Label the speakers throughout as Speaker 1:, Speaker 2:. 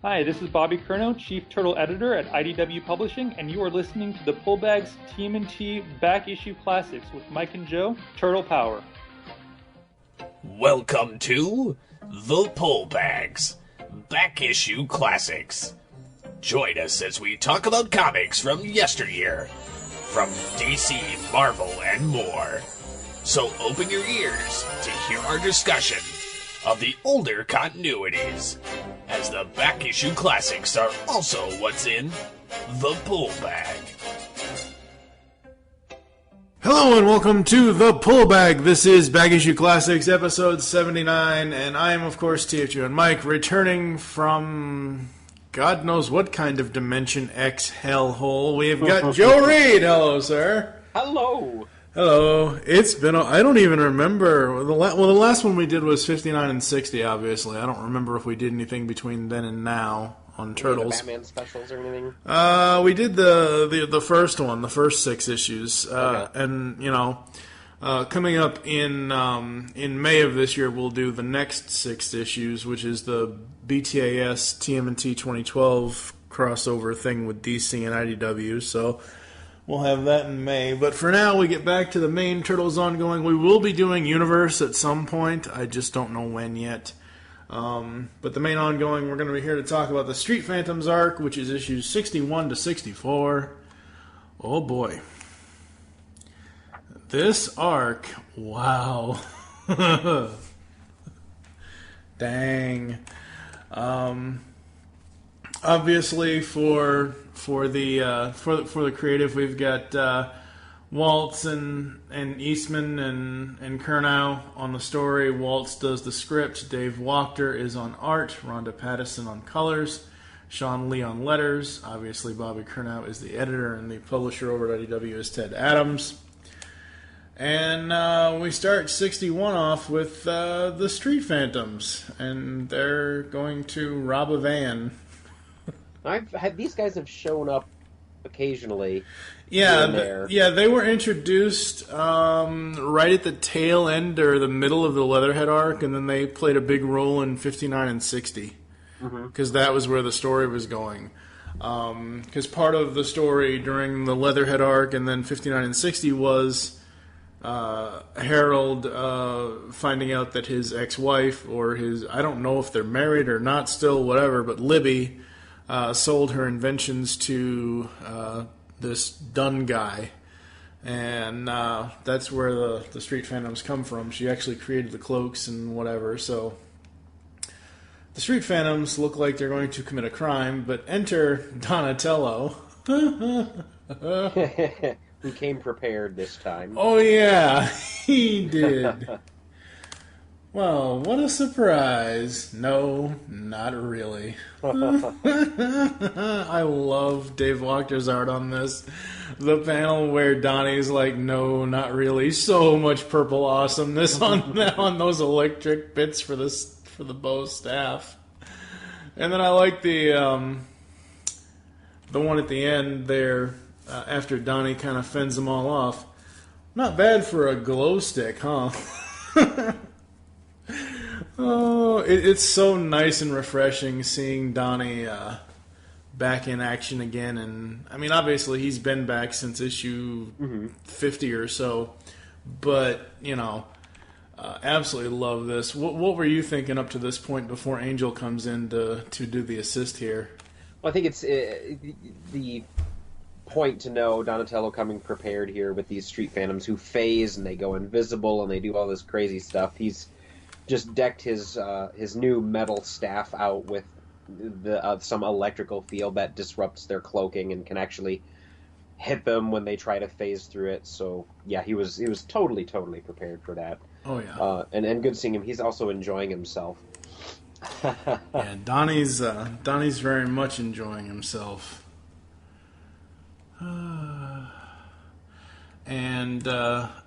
Speaker 1: Hi, this is Bobby Curnow, Chief Turtle Editor at IDW Publishing, and you are listening to the Pullbags TMNT Back Issue Classics with Mike and Joe, Turtle Power.
Speaker 2: Welcome to the Pullbags Back Issue Classics. Join us as we talk about comics from yesteryear, from DC, Marvel, and more. So open your ears to hear our discussion of the older continuities, as the back issue classics are also what's in the pull bag.
Speaker 3: Hello and welcome to the Pull Bag. This is Back Issue Classics, episode 79, and I am, of course, TFG and Mike, returning from God knows what kind of Dimension X hellhole. We have got Joe Reed. Hello, sir.
Speaker 4: Hello.
Speaker 3: Hello. It's been, I don't even remember. The last one we did was 59 and 60, obviously. I don't remember if we did anything between then and now on Turtles.
Speaker 4: Batman specials or anything?
Speaker 3: We did the first one, the first 6 issues.
Speaker 4: Okay.
Speaker 3: And, you know, coming up in May of this year, we'll do the next 6 issues, which is the BTAS TMNT 2012 crossover thing with DC and IDW. So we'll have that in May. But for now, we get back to the main Turtles ongoing. We will be doing Universe at some point. I just don't know when yet. But the main ongoing, we're going to be here to talk about the Street Phantoms arc, which is issues 61 to 64. Oh boy. This arc, wow. Dang. Obviously, for the creative, we've got Waltz and Eastman and Curnow on the story. Waltz does the script. Dave Wachter is on art. Rhonda Pattison on colors. Sean Lee on letters. Obviously, Bobby Curnow is the editor, and the publisher over at IDW is Ted Adams. And we start 61 off with the Street Phantoms, and they're going to rob a van.
Speaker 4: These guys have shown up occasionally.
Speaker 3: Yeah, they were introduced right at the tail end or the middle of the Leatherhead arc, and then they played a big role in 59 and 60, because that was where the story was going. Because part of the story during the Leatherhead arc and then 59 and 60 was Harold finding out that his ex-wife, or his, I don't know if they're married or not still, whatever, but Libby sold her inventions to this Dunn guy, and that's where the Street Phantoms come from. She actually created the cloaks and whatever, so the Street Phantoms look like they're going to commit a crime, but enter Donatello.
Speaker 4: Who came prepared this time.
Speaker 3: Oh yeah, he did. Well, what a surprise. No, not really. I love Dave Wachter's art on this. The panel where Donnie's like, no, not really. So much purple awesomeness on those electric bits for the bow staff. And then I like the one at the end there, after Donnie kind of fends them all off. Not bad for a glow stick, huh? Oh, it's so nice and refreshing seeing Donnie back in action again. And I mean, obviously he's been back since issue 50 or so, but you know, absolutely love this. What were you thinking up to this point before Angel comes in to do the assist here?
Speaker 4: Well, I think it's the point to know Donatello coming prepared here with these Street Phantoms who phase and they go invisible and they do all this crazy stuff. He's just decked his new metal staff out with some electrical field that disrupts their cloaking and can actually hit them when they try to phase through it. So yeah, he was totally prepared for that.
Speaker 3: Oh yeah,
Speaker 4: and good seeing him. He's also enjoying himself.
Speaker 3: Yeah, Donnie's very much enjoying himself. And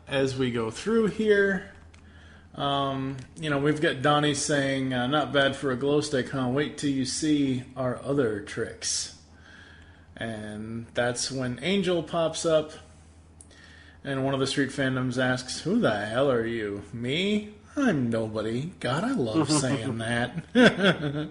Speaker 3: as we go through here, we've got Donnie saying, not bad for a glow stick, huh? Wait till you see our other tricks. And that's when Angel pops up, and one of the Street Phantoms asks, who the hell are you? Me? I'm nobody. God, I love saying that.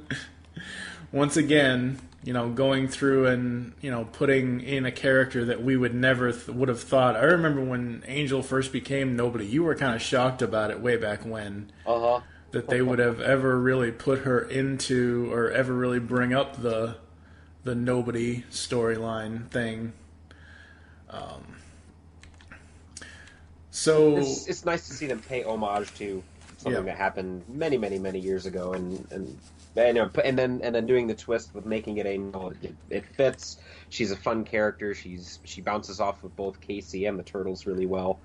Speaker 3: once again, going through and, putting in a character that we would never would have thought. I remember when Angel first became Nobody, you were kind of shocked about it way back when.
Speaker 4: Uh-huh.
Speaker 3: That they would have ever really put her into, or ever really bring up the Nobody storyline thing. So
Speaker 4: it's nice to see them pay homage to something that happened many, many, many years ago, and then doing the twist with making it it fits. She's a fun character. She bounces off of both Casey and the Turtles really well.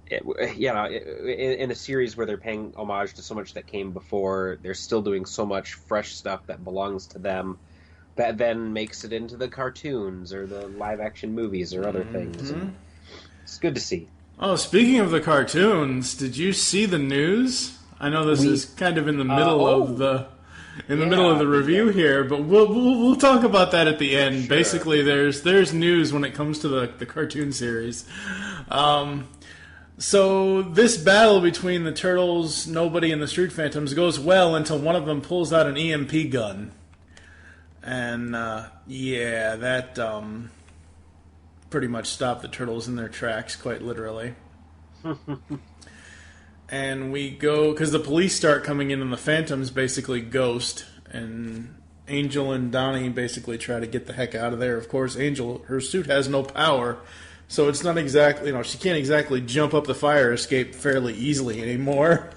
Speaker 4: In a series where they're paying homage to so much that came before, they're still doing so much fresh stuff that belongs to them that then makes it into the cartoons or the live-action movies or other things. And it's good to see.
Speaker 3: Oh, speaking of the cartoons, did you see the news? I know this is kind of in the middle of the middle of the review here, but we'll talk about that at the end. Sure. Basically, there's news when it comes to the cartoon series. So this battle between the Turtles, Nobody, and the Street Phantoms goes well until one of them pulls out an EMP gun. And, that pretty much stopped the Turtles in their tracks, quite literally. And we go, because the police start coming in and the Phantoms basically ghost, and Angel and Donnie basically try to get the heck out of there. Of course, Angel, her suit has no power, so it's not exactly, she can't exactly jump up the fire escape fairly easily anymore.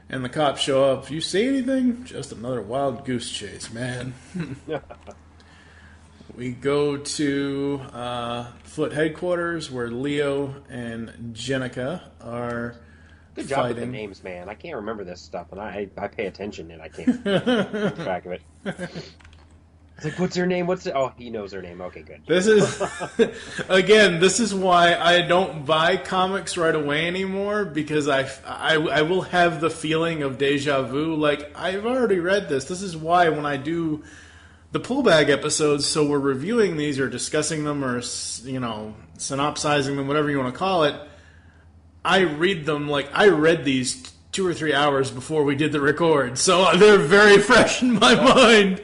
Speaker 3: And the cops show up. You see anything? Just another wild goose chase, man. We go to Foot headquarters where Leo and Jenica are
Speaker 4: Good job with the names, man. I can't remember this stuff, and I pay attention, and I can't keep track of it. It's like, what's her name? Oh, he knows her name. Okay, good.
Speaker 3: This is, again, this is why I don't buy comics right away anymore, because I will have the feeling of deja vu. Like, I've already read this. This is why when I do the Pullbag episodes, so we're reviewing these or discussing them or, synopsizing them, whatever you want to call it, I read them like I read these 2 or 3 hours before we did the record, so they're very fresh in my mind.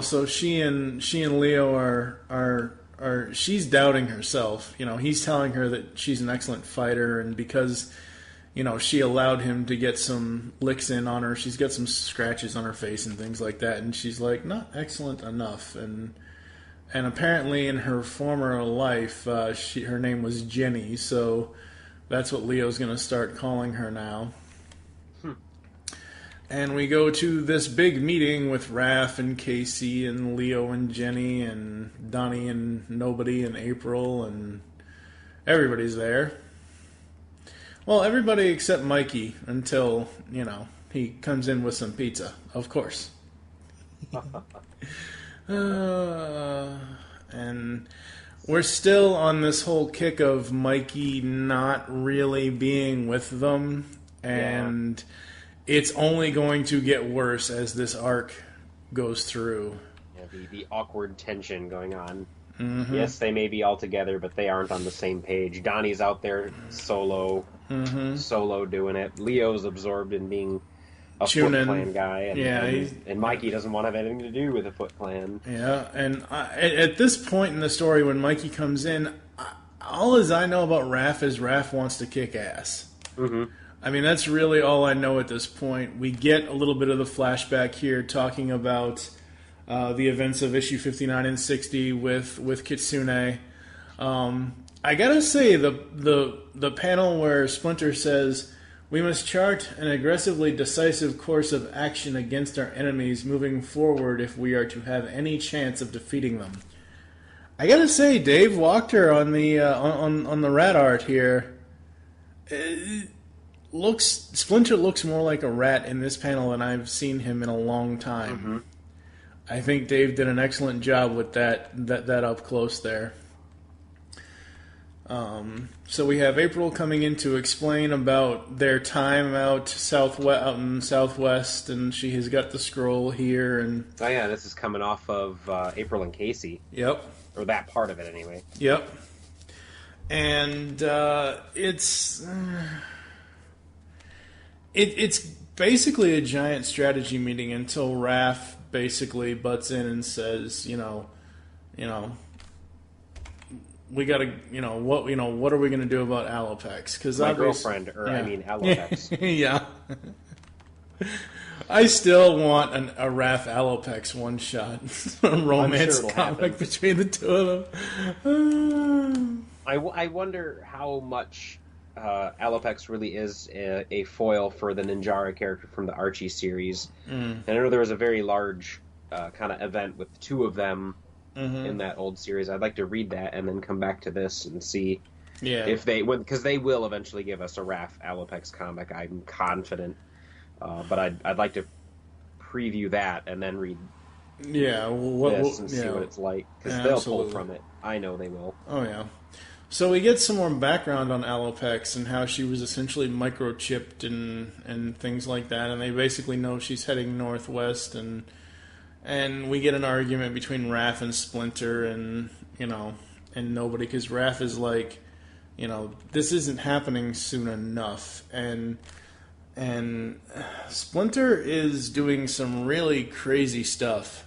Speaker 3: So she and Leo are she's doubting herself. He's telling her that she's an excellent fighter, and because she allowed him to get some licks in on her, she's got some scratches on her face and things like that, and she's like, not excellent enough. And apparently in her former life, her name was Jenny, so that's what Leo's going to start calling her now. And we go to this big meeting with Raph and Casey and Leo and Jenny and Donnie and Nobody and April, and everybody's there. Well, everybody except Mikey until, he comes in with some pizza, of course. And we're still on this whole kick of Mikey not really being with them, and it's only going to get worse as this arc goes through.
Speaker 4: Yeah, the awkward tension going on.
Speaker 3: Mm-hmm.
Speaker 4: Yes, they may be all together, but they aren't on the same page. Donnie's out there solo doing it. Leo's absorbed in being a Foot Clan guy, and Mikey doesn't want to have anything to do with the Foot Clan.
Speaker 3: Yeah, and at this point in the story, when Mikey comes in, all as I know about Raph is Raph wants to kick ass.
Speaker 4: Mm-hmm.
Speaker 3: I mean, that's really all I know at this point. We get a little bit of the flashback here talking about the events of issue 59 and 60 with Kitsune. I gotta say, the panel where Splinter says, "We must chart an aggressively decisive course of action against our enemies moving forward if we are to have any chance of defeating them." I gotta say, Dave Wachter on the rat art here, Splinter looks more like a rat in this panel than I've seen him in a long time.
Speaker 4: Mm-hmm.
Speaker 3: I think Dave did an excellent job with that up close there. So we have April coming in to explain about their time out in Southwest, and she has got the scroll here. And
Speaker 4: oh yeah, this is coming off of April and Casey.
Speaker 3: Yep.
Speaker 4: Or that part of it, anyway.
Speaker 3: Yep. And it's basically a giant strategy meeting until Raph basically butts in and says, we got to, what are we going to do about Alopex? Because
Speaker 4: my girlfriend, Alopex.
Speaker 3: Yeah. I still want a Raph Alopex one-shot romance comic between the two of them.
Speaker 4: I wonder how much Alopex really is a foil for the Ninjara character from the Archie series. And I know there was a very large kind of event with two of them in that old series. I'd like to read that and then come back to this and see if they would, because they will eventually give us a Raph Alopex comic. I'm confident, but I'd like to preview that and then read this and see what it's like, because they'll pull from it. I know they will.
Speaker 3: Oh yeah. So we get some more background on Alopex and how she was essentially microchipped and things like that, and they basically know she's heading northwest, and we get an argument between Raph and Splinter and nobody, because Raph is like, this isn't happening soon enough, and Splinter is doing some really crazy stuff.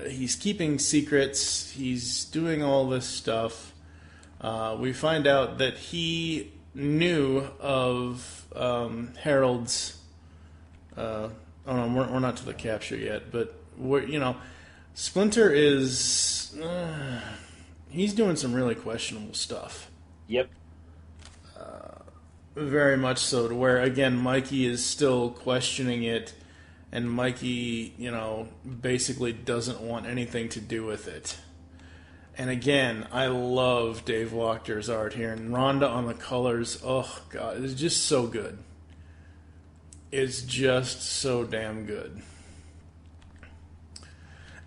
Speaker 3: He's keeping secrets. He's doing all this stuff. We find out that he knew of Harold's. Oh no, we're not to the capture yet. But Splinter is. He's doing some really questionable stuff.
Speaker 4: Yep.
Speaker 3: Very much so, to where again Mikey is still questioning it. And Mikey, basically doesn't want anything to do with it. And again, I love Dave Wachter's art here. And Rhonda on the colors, oh God, it's just so good. It's just so damn good.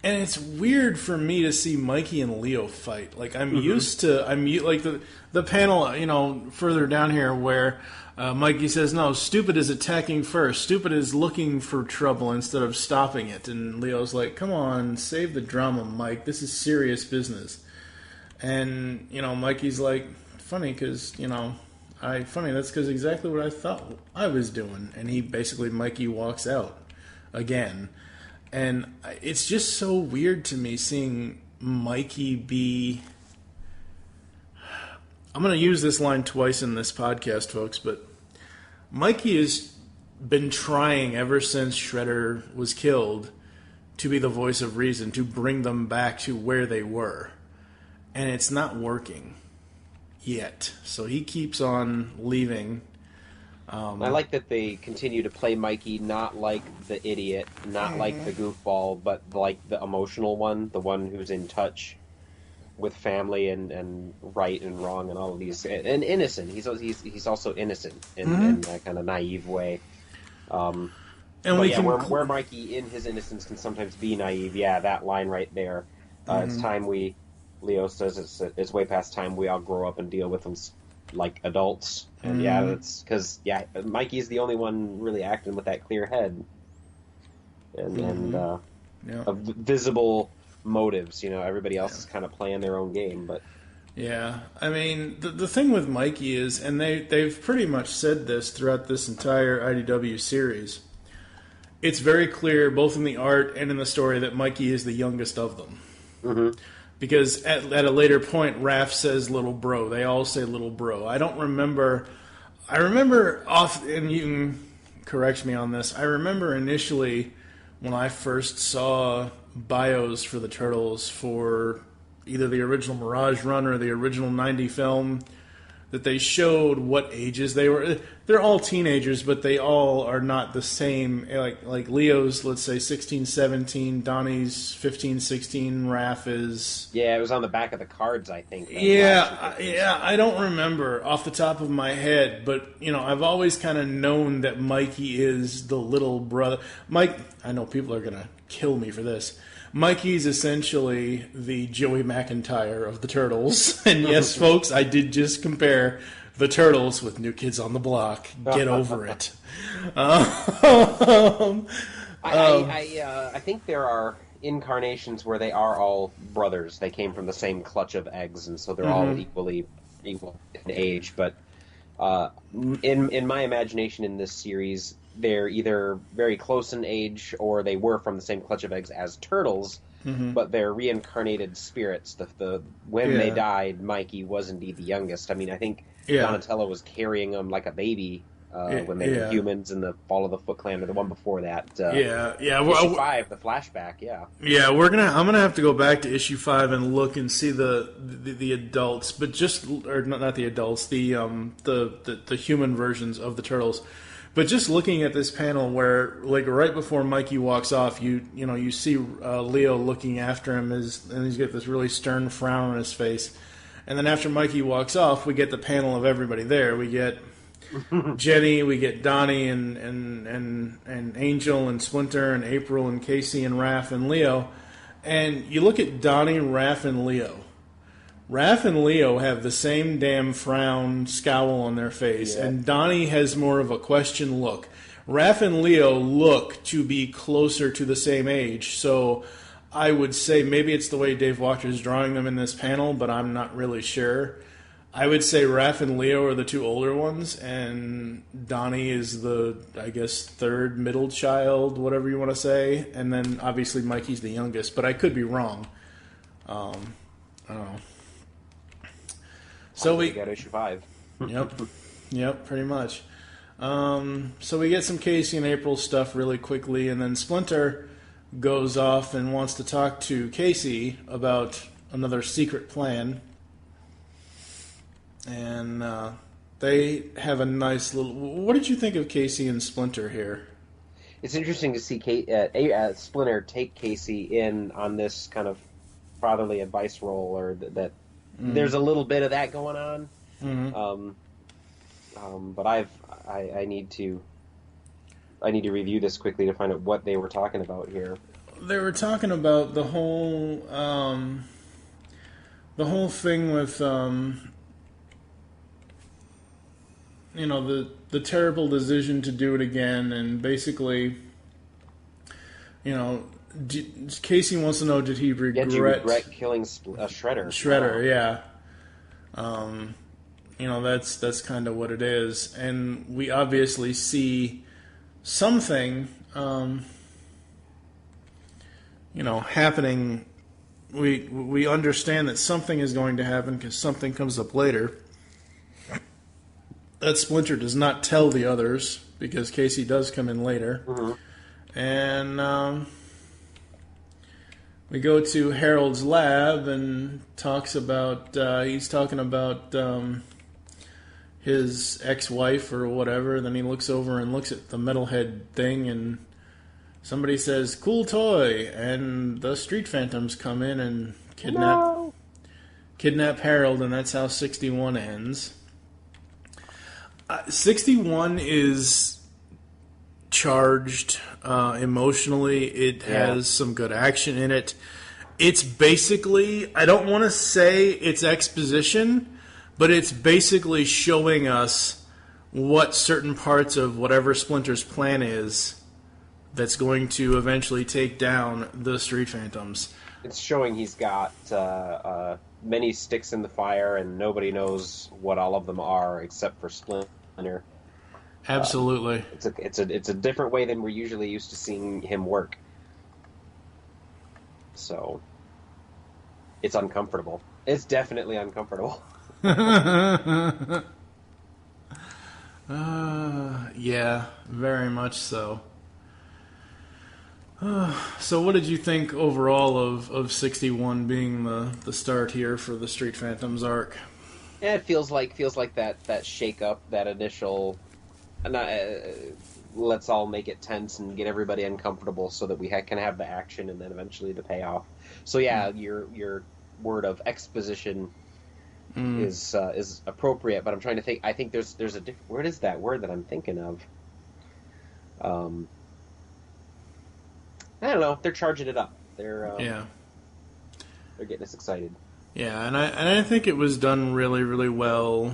Speaker 3: And it's weird for me to see Mikey and Leo fight. Like, I'm used to, like the panel, further down here where Mikey says, no, Stupid is attacking first. Stupid is looking for trouble instead of stopping it. And Leo's like, come on, save the drama, Mike. This is serious business. And, Mikey's like, funny, because, that's because exactly what I thought I was doing. And Mikey walks out again. And it's just so weird to me seeing Mikey be... I'm going to use this line twice in this podcast, folks, but Mikey has been trying ever since Shredder was killed to be the voice of reason, to bring them back to where they were. And it's not working yet. So he keeps on leaving.
Speaker 4: I like that they continue to play Mikey not like the idiot, not like the goofball, but like the emotional one, the one who's in touch with family and right and wrong and all of these, and innocent. He's also innocent in that kind of naive way. And where Mikey in his innocence can sometimes be naive. Yeah, that line right there. It's time Leo says it's way past time we all grow up and deal with them like adults. And that's because Mikey is the only one really acting with that clear head and of visible motives. Everybody else is kind of playing their own game, but
Speaker 3: I mean the thing with Mikey is, and they've pretty much said this throughout this entire IDW series, it's very clear both in the art and in the story that Mikey is the youngest of them. Because at a later point, Raph says little bro. They all say little bro. I remember and you can correct me on this, I remember initially when I first saw bios for the Turtles for either the original Mirage run or the original 90 film, that they showed what ages they were. They're all teenagers, but they all are not the same. Like Leo's, let's say, 16, 17. Donnie's 15, 16. Raph is...
Speaker 4: Yeah, it was on the back of the cards, I think.
Speaker 3: I don't remember off the top of my head, but, I've always kind of known that Mikey is the little brother. Mike, I know people are going to kill me for this. Mikey's essentially the Joey McIntyre of the Turtles. And yes, folks, I did just compare the Turtles with New Kids on the Block. Get over it.
Speaker 4: I think there are incarnations where they are all brothers. They came from the same clutch of eggs, and so they're all equal in age. But in my imagination in this series, they're either very close in age or they were from the same clutch of eggs as turtles, but they're reincarnated spirits. When they died, Mikey was indeed the youngest. I mean, I think Donatello was carrying them like a baby when they were humans in the Fall of the Foot Clan, or the one before that. Issue 5, the flashback. Yeah,
Speaker 3: I'm gonna have to go back to issue 5 and look and see the adults, but not the adults, the human versions of the turtles. But just looking at this panel where, like, right before Mikey walks off, you see Leo looking after him, and he's got this really stern frown on his face. And then after Mikey walks off, we get the panel of everybody there. We get Jenny, we get Donnie and Angel and Splinter and April and Casey and Raph and Leo. And you look at Donnie, Raph, and Leo. Raph and Leo have the same damn frown, scowl on their face, and Donnie has more of a question look. Raph and Leo look to be closer to the same age, so I would say maybe it's the way Dave Walker is drawing them in this panel, but I'm not really sure. I would say Raph and Leo are the two older ones, and Donnie is the, I guess, third middle child, whatever you want to say, and then obviously Mikey's the youngest, but I could be wrong. I don't know.
Speaker 4: So we got issue 5.
Speaker 3: Yep, pretty much. So we get some Casey and April stuff really quickly, and then Splinter goes off and wants to talk to Casey about another secret plan. And they have a nice little... What did you think of Casey and Splinter here?
Speaker 4: It's interesting to see Splinter take Casey in on this kind of fatherly advice role, or that there's a little bit of that going on. But I need to review this quickly to find out what they were talking about here.
Speaker 3: They were talking about the whole thing with the terrible decision to do it again, and basically, Casey wants to know, did he regret...
Speaker 4: Did you regret killing Shredder?
Speaker 3: Shredder, yeah. That's kind of what it is. And we obviously see something, happening. We understand that something is going to happen because something comes up later. That Splinter does not tell the others because Casey does come in later. And we go to Harold's lab and he's talking about his ex-wife or whatever. Then he looks over and looks at the metalhead thing, and somebody says, "Cool toy," and the Street Phantoms come in and kidnap Harold, and that's how 61 ends. 61 is charged emotionally. It has some good action in it. It's basically, I don't want to say it's exposition, but it's basically showing us what certain parts of whatever Splinter's plan is that's going to eventually take down the Street Phantoms.
Speaker 4: It's showing he's got many sticks in the fire, and nobody knows what all of them are except for Splinter.
Speaker 3: Absolutely.
Speaker 4: It's a different way than we're usually used to seeing him work. So it's uncomfortable. It's definitely uncomfortable.
Speaker 3: Yeah, very much so. So what did you think overall of 61 being the start here for the Street Phantoms arc?
Speaker 4: Yeah, it feels like that shake up, that initial let's all make it tense and get everybody uncomfortable so that we can have the action and then eventually the payoff. So yeah, your word of exposition is appropriate, but I'm trying to think. I think there's a different word. Is that word that I'm thinking of? I don't know. They're charging it up. They're getting us excited.
Speaker 3: Yeah, and I think it was done really, really well.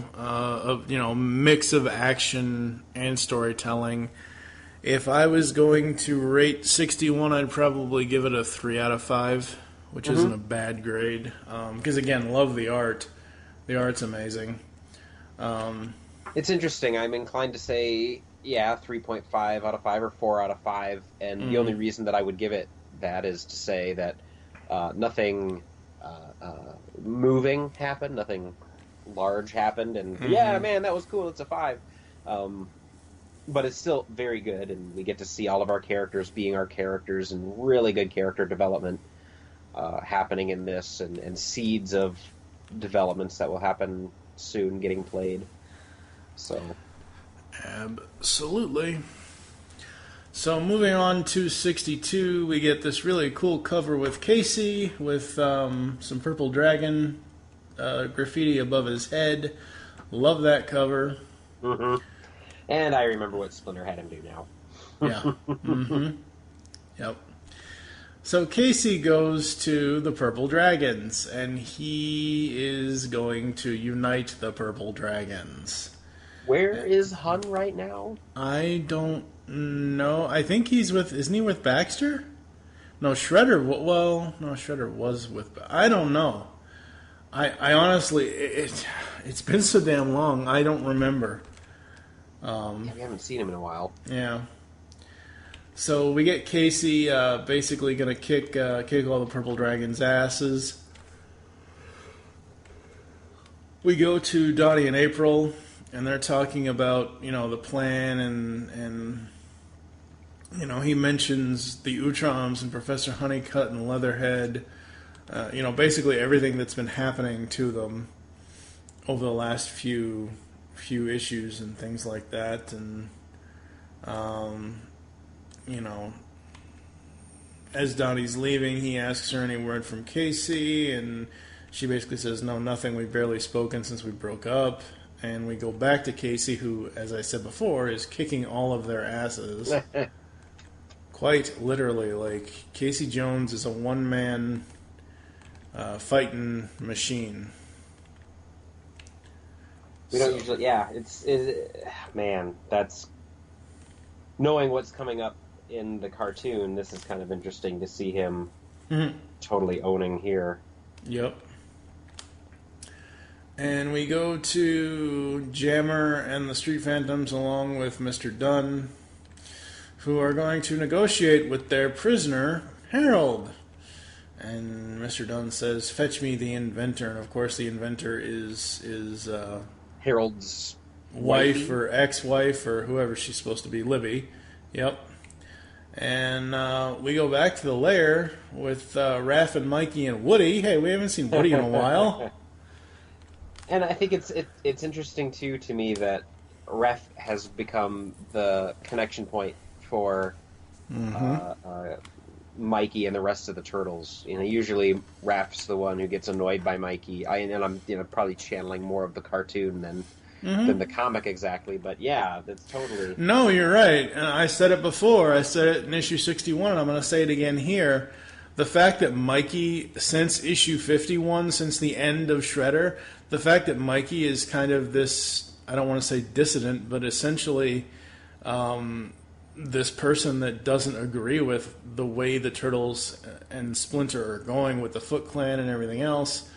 Speaker 3: Mix of action and storytelling, If I was going to rate 61, I'd probably give it a 3 out of 5, which isn't a bad grade. Because, again, love the art. The art's amazing.
Speaker 4: It's interesting. I'm inclined to say, 3.5 out of 5 or 4 out of 5. And the only reason that I would give it that is to say that nothing moving happened, nothing large happened. And, man, that was cool. It's a 5. But it's still very good, and we get to see all of our characters being our characters, and really good character development happening in this, and seeds of developments that will happen soon getting played. So,
Speaker 3: absolutely. So moving on to 62, we get this really cool cover with Casey with some purple dragon graffiti above his head. Love that cover.
Speaker 4: Mm-hmm. And I remember what Splinter had him do now.
Speaker 3: Yeah. Mm-hmm. Yep. So Casey goes to the Purple Dragons, and he is going to unite the Purple Dragons.
Speaker 4: Where is Hun right now?
Speaker 3: I don't know. I think he's with... Isn't he with Baxter? No, Shredder... Well, no, Shredder was with... I don't know. I honestly... It's been so damn long, I don't remember.
Speaker 4: We haven't seen him in a while.
Speaker 3: Yeah. So we get Casey basically going to kick all the Purple Dragons' asses. We go to Donnie and April, and they're talking about, the plan, and he mentions the Utroms and Professor Honeycutt and Leatherhead. Basically everything that's been happening to them over the last few issues and things like that, and as Donnie's leaving, he asks her any word from Casey, and she basically says, no, nothing, we've barely spoken since we broke up. And we go back to Casey, who, as I said before, is kicking all of their asses. Quite literally, like, Casey Jones is a one-man fighting machine.
Speaker 4: We don't usually, man, that's... Knowing what's coming up in the cartoon, this is kind of interesting to see him totally owning here.
Speaker 3: Yep. And we go to Jammer and the Street Phantoms along with Mr. Dunn, who are going to negotiate with their prisoner, Harold. And Mr. Dunn says, fetch me the inventor. And of course the inventor is
Speaker 4: Harold's
Speaker 3: wife or ex-wife or whoever she's supposed to be, Libby. Yep. And we go back to the lair with Raph and Mikey and Woody. Hey, we haven't seen Woody in a while.
Speaker 4: And I think it's interesting too to me that Raph has become the connection point for Mikey and the rest of the Turtles. Usually Raph's the one who gets annoyed by Mikey. I'm probably channeling more of the cartoon than the comic exactly, but yeah, that's totally...
Speaker 3: No, you're right. And I said it before. I said it in issue 61, and I'm going to say it again here. The fact that Mikey, since issue 51, since the end of Shredder, the fact that Mikey is kind of this, I don't want to say dissident, but essentially this person that doesn't agree with the way the Turtles and Splinter are going with the Foot Clan and everything else,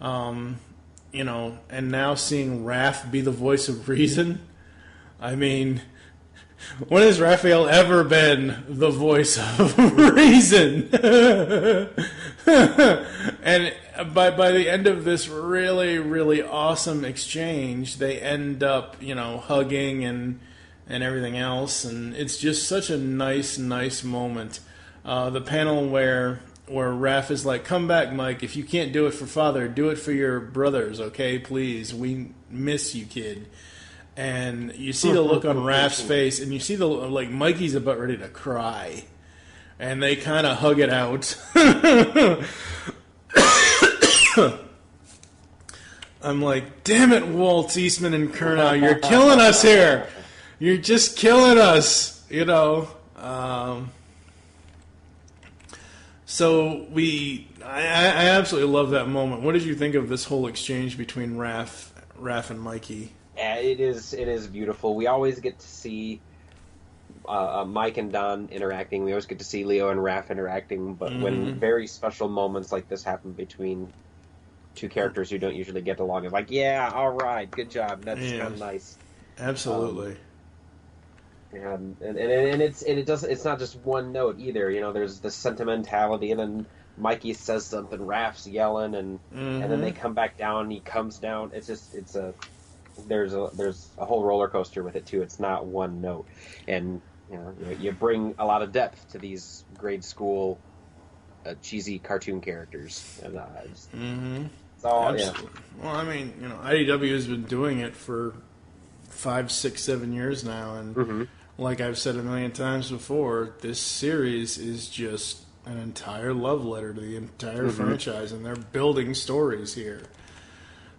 Speaker 3: and now seeing Raph be the voice of reason. I mean, when has Raphael ever been the voice of reason? And by the end of this really, really awesome exchange, they end up, hugging and everything else, and it's just such a nice moment. The panel where Raph is like, come back, Mike. If you can't do it for Father, do it for your brothers, okay? Please. We miss you, kid. And you see the look on Raph's face, and you see Mikey's about ready to cry. And they kind of hug it out. I'm like, damn it, Walt Eastman and Kernow, you're killing us here. You're just killing us, So I absolutely love that moment. What did you think of this whole exchange between Raph and Mikey?
Speaker 4: Yeah, it is beautiful. We always get to see Mike and Don interacting. We always get to see Leo and Raph interacting, but when very special moments like this happen between two characters who don't usually get along, it's like, yeah, all right, good job. That's kind of nice.
Speaker 3: Absolutely.
Speaker 4: And it's not just one note either. You know, there's the sentimentality, and then Mikey says something, Raph's yelling, and then they come back down. And he comes down. There's a whole roller coaster with it too. It's not one note, and you bring a lot of depth to these grade school cheesy cartoon characters. And
Speaker 3: Absolutely. Well, I mean, IDW has been doing it for 5, 6, 7 years now, and like I've said a million times before, this series is just an entire love letter to the entire franchise, and they're building stories here.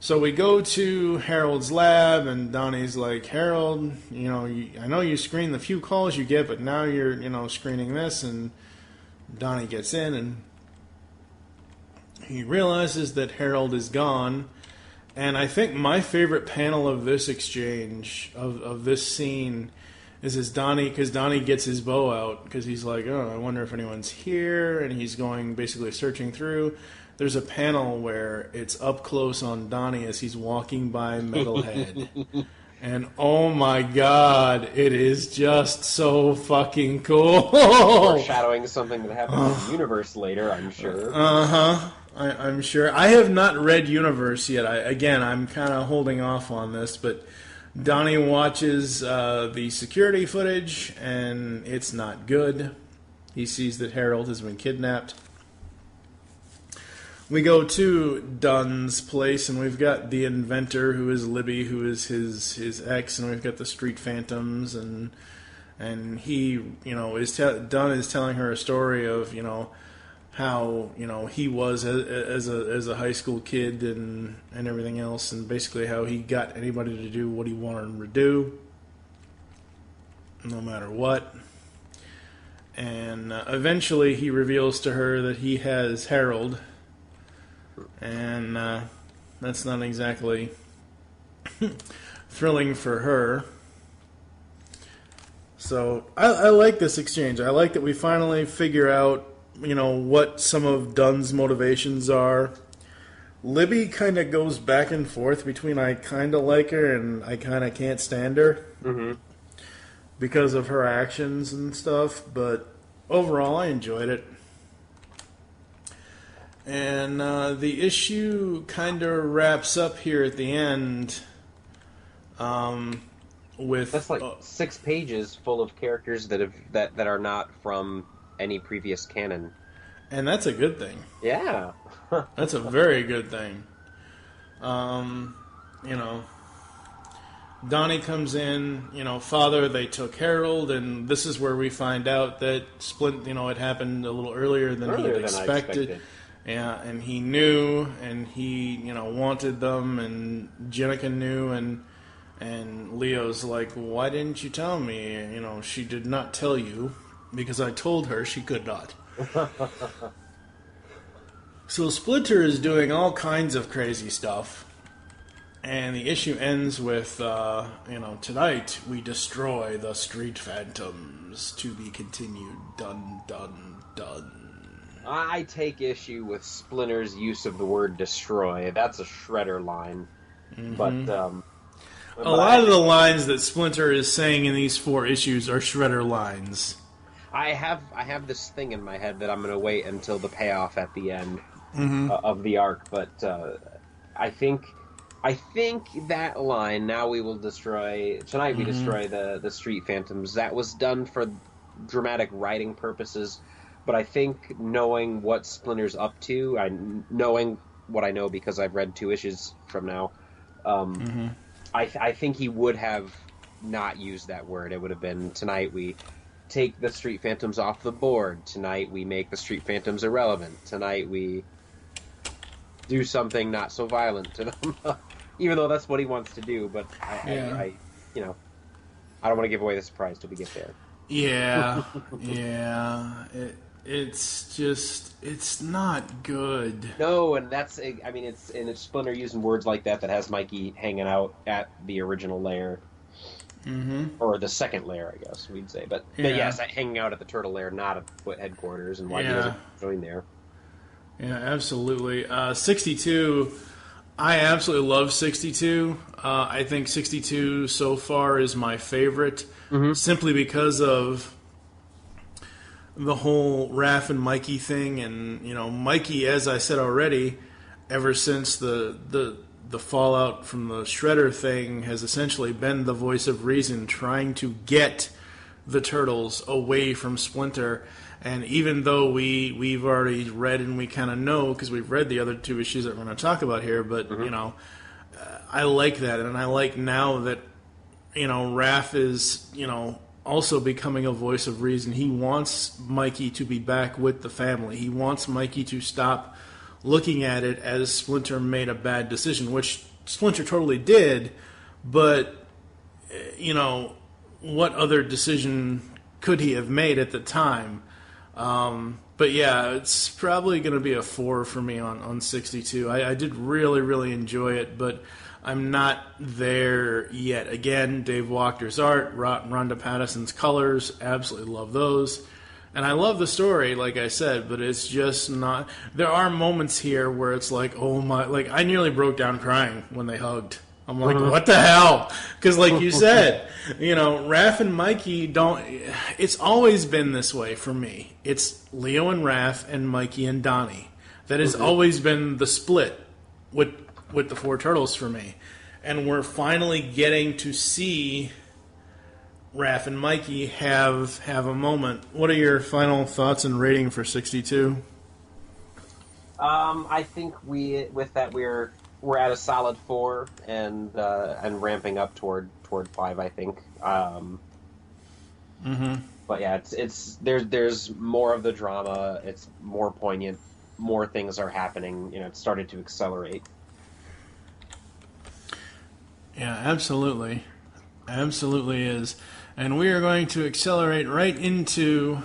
Speaker 3: So we go to Harold's lab, and Donnie's like, Harold, I know you screen the few calls you get, but now you're, screening this, and Donnie gets in, and he realizes that Harold is gone. And I think my favorite panel of this exchange, of this scene, is as Donnie gets his bow out, because he's like, oh, I wonder if anyone's here, and he's going, basically searching through. There's a panel where it's up close on Donnie as he's walking by Metalhead. And oh my god, it is just so fucking cool.
Speaker 4: Foreshadowing something that happens in the universe later, I'm sure.
Speaker 3: I'm sure. I have not read Universe yet. I'm kind of holding off on this, but Donnie watches the security footage, and it's not good. He sees that Harold has been kidnapped. We go to Dunn's place, and we've got the inventor, who is Libby, who is his ex, and we've got the Street Phantoms, and he, Dunn is telling her a story of, how he was as a high school kid and everything else, and basically how he got anybody to do what he wanted them to do, no matter what. And eventually he reveals to her that he has Harold, and that's not exactly thrilling for her. So I like this exchange. I like that we finally figure out what some of Dunn's motivations are. Libby kind of goes back and forth between I kind of like her and I kind of can't stand her because of her actions and stuff, but overall I enjoyed it. And the issue kind of wraps up here at the end with...
Speaker 4: That's like 6 pages full of characters that are not from any previous canon.
Speaker 3: And that's a good thing.
Speaker 4: Yeah.
Speaker 3: That's a very good thing. Donnie comes in, Father, they took Harold, and this is where we find out that Splint, it happened a little earlier than he had expected. Yeah, and he knew, and he, wanted them, and Jenica knew, and Leo's like, why didn't you tell me? She did not tell you. Because I told her she could not. So Splinter is doing all kinds of crazy stuff. And the issue ends with, tonight we destroy the Street Phantoms. To be continued. Dun, dun, dun.
Speaker 4: I take issue with Splinter's use of the word destroy. That's a Shredder line. But,
Speaker 3: a lot of the lines that Splinter is saying in these 4 issues are Shredder lines.
Speaker 4: I have this thing in my head that I'm going to wait until the payoff at the end of the arc, but I think that line, now we will destroy, tonight we destroy the Street Phantoms, that was done for dramatic writing purposes, but I think knowing what Splinter's up to, knowing what I know because I've read 2 issues from now, I think he would have not used that word. It would have been, tonight we take the Street Phantoms off the board. Tonight we make the Street Phantoms irrelevant. Tonight we do something not so violent to them. Even though that's what he wants to do, but I don't want to give away the surprise till we get there.
Speaker 3: Yeah, it's not good.
Speaker 4: No, and it's Splinter using words like that has Mikey hanging out at the original lair. or the second lair, I guess we'd say. But yes, hanging out at the turtle lair, not at Foot headquarters, and why he doesn't join there.
Speaker 3: Yeah, absolutely. 62, I absolutely love 62. I think 62 so far is my favorite, simply because of the whole Raph and Mikey thing. And, Mikey, as I said already, ever since the fallout from the Shredder thing, has essentially been the voice of reason, trying to get the Turtles away from Splinter. And even though we've already read and we kind of know, because we've read the other two issues that we're going to talk about here, but, I like that. And I like now that, Raph is, also becoming a voice of reason. He wants Mikey to be back with the family. He wants Mikey to stop looking at it as Splinter made a bad decision, which Splinter totally did, but, what other decision could he have made at the time? But yeah, it's probably going to be a 4 for me on 62. I did really, really enjoy it, but I'm not there yet. Again, Dave Walker's art, Rhonda Pattison's colors, absolutely love those. And I love the story, like I said, but it's just not... There are moments here where it's like, oh my... Like, I nearly broke down crying when they hugged. I'm like, what the hell? Because like you said, Raph and Mikey don't... It's always been this way for me. It's Leo and Raph and Mikey and Donnie. That has always been the split with the four turtles for me. And we're finally getting to see Raph and Mikey have a moment. What are your final thoughts and rating for 62?
Speaker 4: I think we're at a solid 4 and ramping up toward 5. I think. But yeah, there's more of the drama. It's more poignant. More things are happening. It started to accelerate.
Speaker 3: Yeah, absolutely. Absolutely is. And we are going to accelerate right into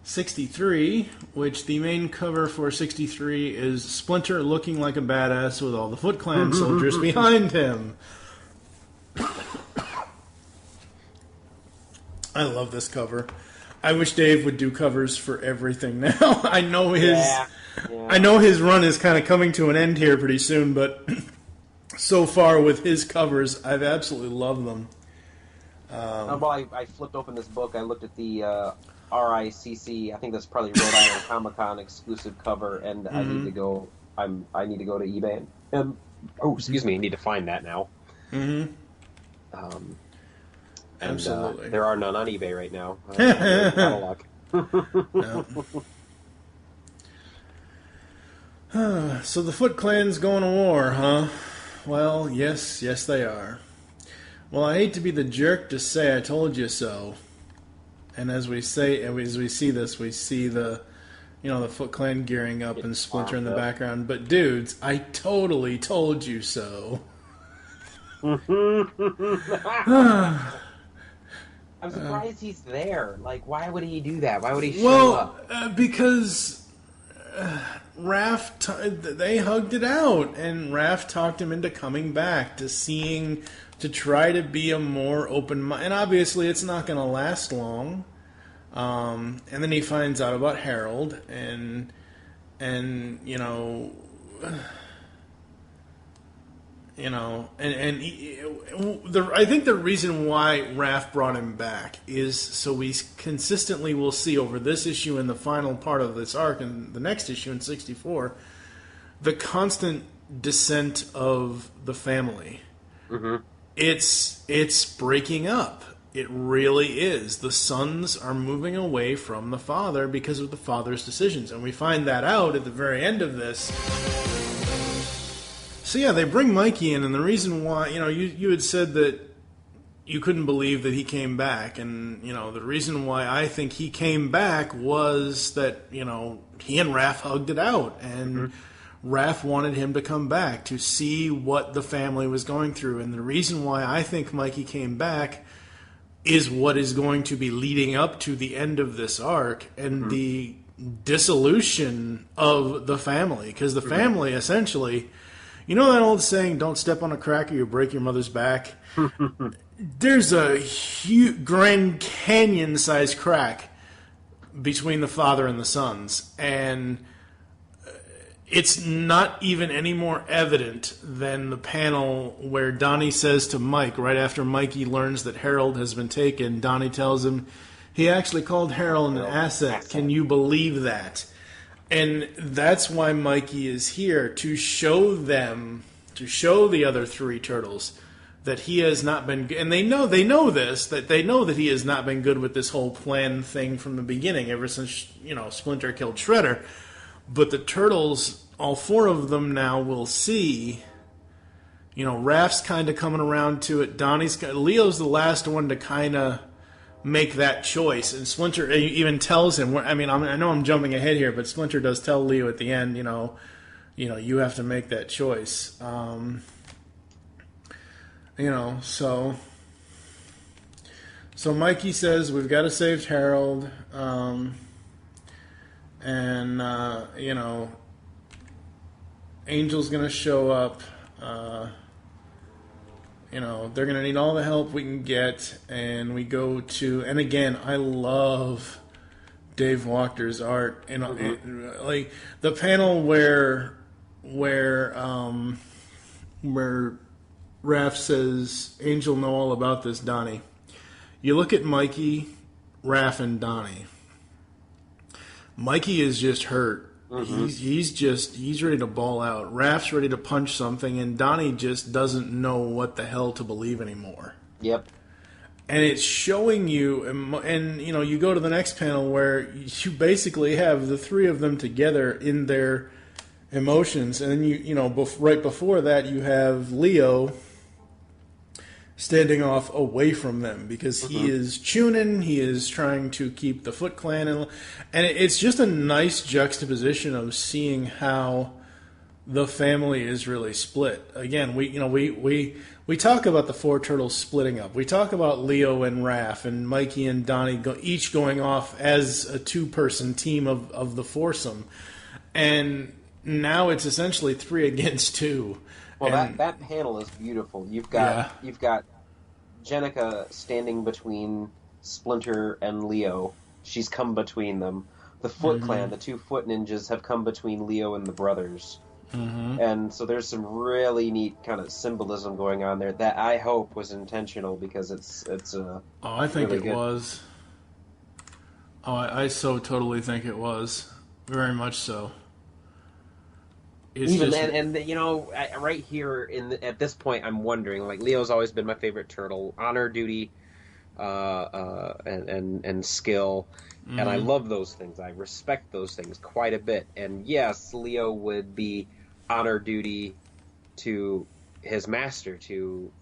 Speaker 3: 63, which the main cover for 63 is Splinter looking like a badass with all the Foot Clan soldiers behind him. I love this cover. I wish Dave would do covers for everything now. I know his run is kind of coming to an end here pretty soon, but so far with his covers, I've absolutely loved them.
Speaker 4: I flipped open this book. I looked at the RICC. I think that's probably Rhode Island Comic-Con exclusive cover, and I need to go. I need to go to eBay. Excuse me. I need to find that now.
Speaker 3: Absolutely.
Speaker 4: There are none on eBay right now. Out of luck.
Speaker 3: So the Foot Clan's going to war, huh? Well, yes, they are. Well, I hate to be the jerk to say I told you so. And as we see this, we see the Foot Clan gearing up and Splinter in the background. But dudes, I totally told you so.
Speaker 4: I'm surprised he's there. Like, why would he do that? Why would he show up?
Speaker 3: Because Raph, they hugged it out, and Raph talked him into coming back to try to be a more open mind. And obviously, it's not going to last long. And then he finds out about Harold, and I think the reason why Raph brought him back is so we consistently will see over this issue and the final part of this arc and the next issue in 64, the constant descent of the family. It's breaking up. It really is. The sons are moving away from the father because of the father's decisions, and we find that out at the very end of this. So yeah, they bring Mikey in, and the reason why, you had said that you couldn't believe that he came back, and, the reason why I think he came back was that, he and Raph hugged it out, and Raph wanted him to come back to see what the family was going through, and the reason why I think Mikey came back is what is going to be leading up to the end of this arc, and the dissolution of the family, because the family essentially... You know that old saying, don't step on a crack or you'll break your mother's back? There's a huge Grand Canyon-sized crack between the father and the sons, and it's not even any more evident than the panel where Donnie says to Mike, right after Mikey learns that Harold has been taken, Donnie tells him, he actually called Harold an asset. Can you believe that? And that's why Mikey is here, to show them, to show the other three turtles that he has not been, and they know this, that they know that he has not been good with this whole plan thing from the beginning, ever since, Splinter killed Shredder. But the turtles, all four of them now, will see, Raph's kind of coming around to it. Leo's the last one to kind of make that choice, and Splinter even tells him. I know I'm jumping ahead here, but Splinter does tell Leo at the end, you have to make that choice. So Mikey says we've got to save Harold, and Angel's gonna show up. They're going to need all the help we can get, and we go to, and again, I love Dave Wachter's art, like the panel where Raph says, Angel know all about this, Donnie. You look at Mikey, Raph, and Donnie. Mikey is just hurt. Mm-hmm. He's ready to ball out. Raph's ready to punch something, and Donnie just doesn't know what the hell to believe anymore.
Speaker 4: Yep.
Speaker 3: And it's showing you, and you go to the next panel where you basically have the three of them together in their emotions, and then right before that you have Leo standing off away from them because he is Chunin, he is trying to keep the Foot Clan, and it's just a nice juxtaposition of seeing how the family is really split. Again, we talk about the four turtles splitting up. We talk about Leo and Raph and Mikey and Donnie each going off as a two-person team of the foursome, and now it's essentially 3 against 2.
Speaker 4: Well, that panel is beautiful. You've got Jennica standing between Splinter and Leo. She's come between them. The Foot Clan, the 2 Foot Ninjas, have come between Leo and the brothers. Mm-hmm. And so there's some really neat kind of symbolism going on there that I hope was intentional, because it's
Speaker 3: I think
Speaker 4: really
Speaker 3: it was. I so totally think it was. Very much so.
Speaker 4: Right here at this point, I'm wondering. Like, Leo's always been my favorite turtle. Honor, duty, and skill, and I love those things. I respect those things quite a bit. And yes, Leo would be honor, duty to his master, to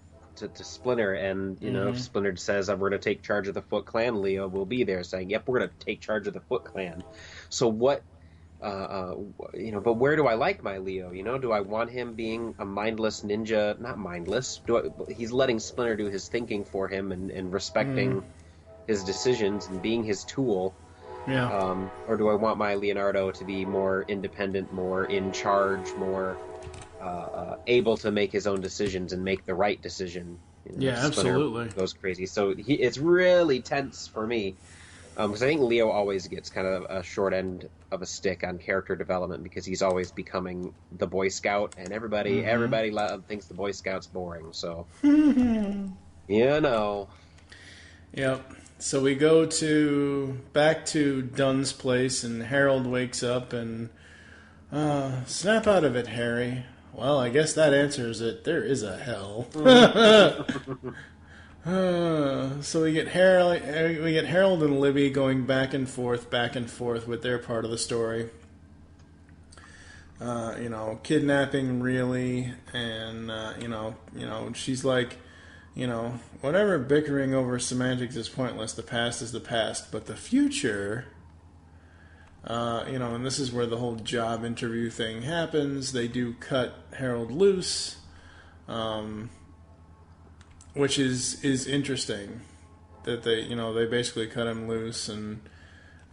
Speaker 4: Splinter. And if Splinter says, "We're going to take charge of the Foot Clan," Leo will be there saying, "Yep, we're going to take charge of the Foot Clan." So what? But where do I like my Leo? Do I want him being a mindless ninja? Not mindless. He's letting Splinter do his thinking for him and respecting his decisions and being his tool. Yeah. Or do I want my Leonardo to be more independent, more in charge, more able to make his own decisions and make the right decision?
Speaker 3: Splinter absolutely
Speaker 4: goes crazy. So it's really tense for me. Because I think Leo always gets kind of a short end of a stick on character development, because he's always becoming the Boy Scout, and everybody thinks the Boy Scout's boring. So,
Speaker 3: Yep. So we go back to Dunn's place, and Harold wakes up and snap out of it, Harry. Well, I guess that answers it. There is a hell. So we get Harold and Libby going back and forth with their part of the story. Kidnapping really, and she's like, whatever bickering over semantics is pointless. The past is the past, but the future, and this is where the whole job interview thing happens. They do cut Harold loose. Which is interesting, that they basically cut him loose, and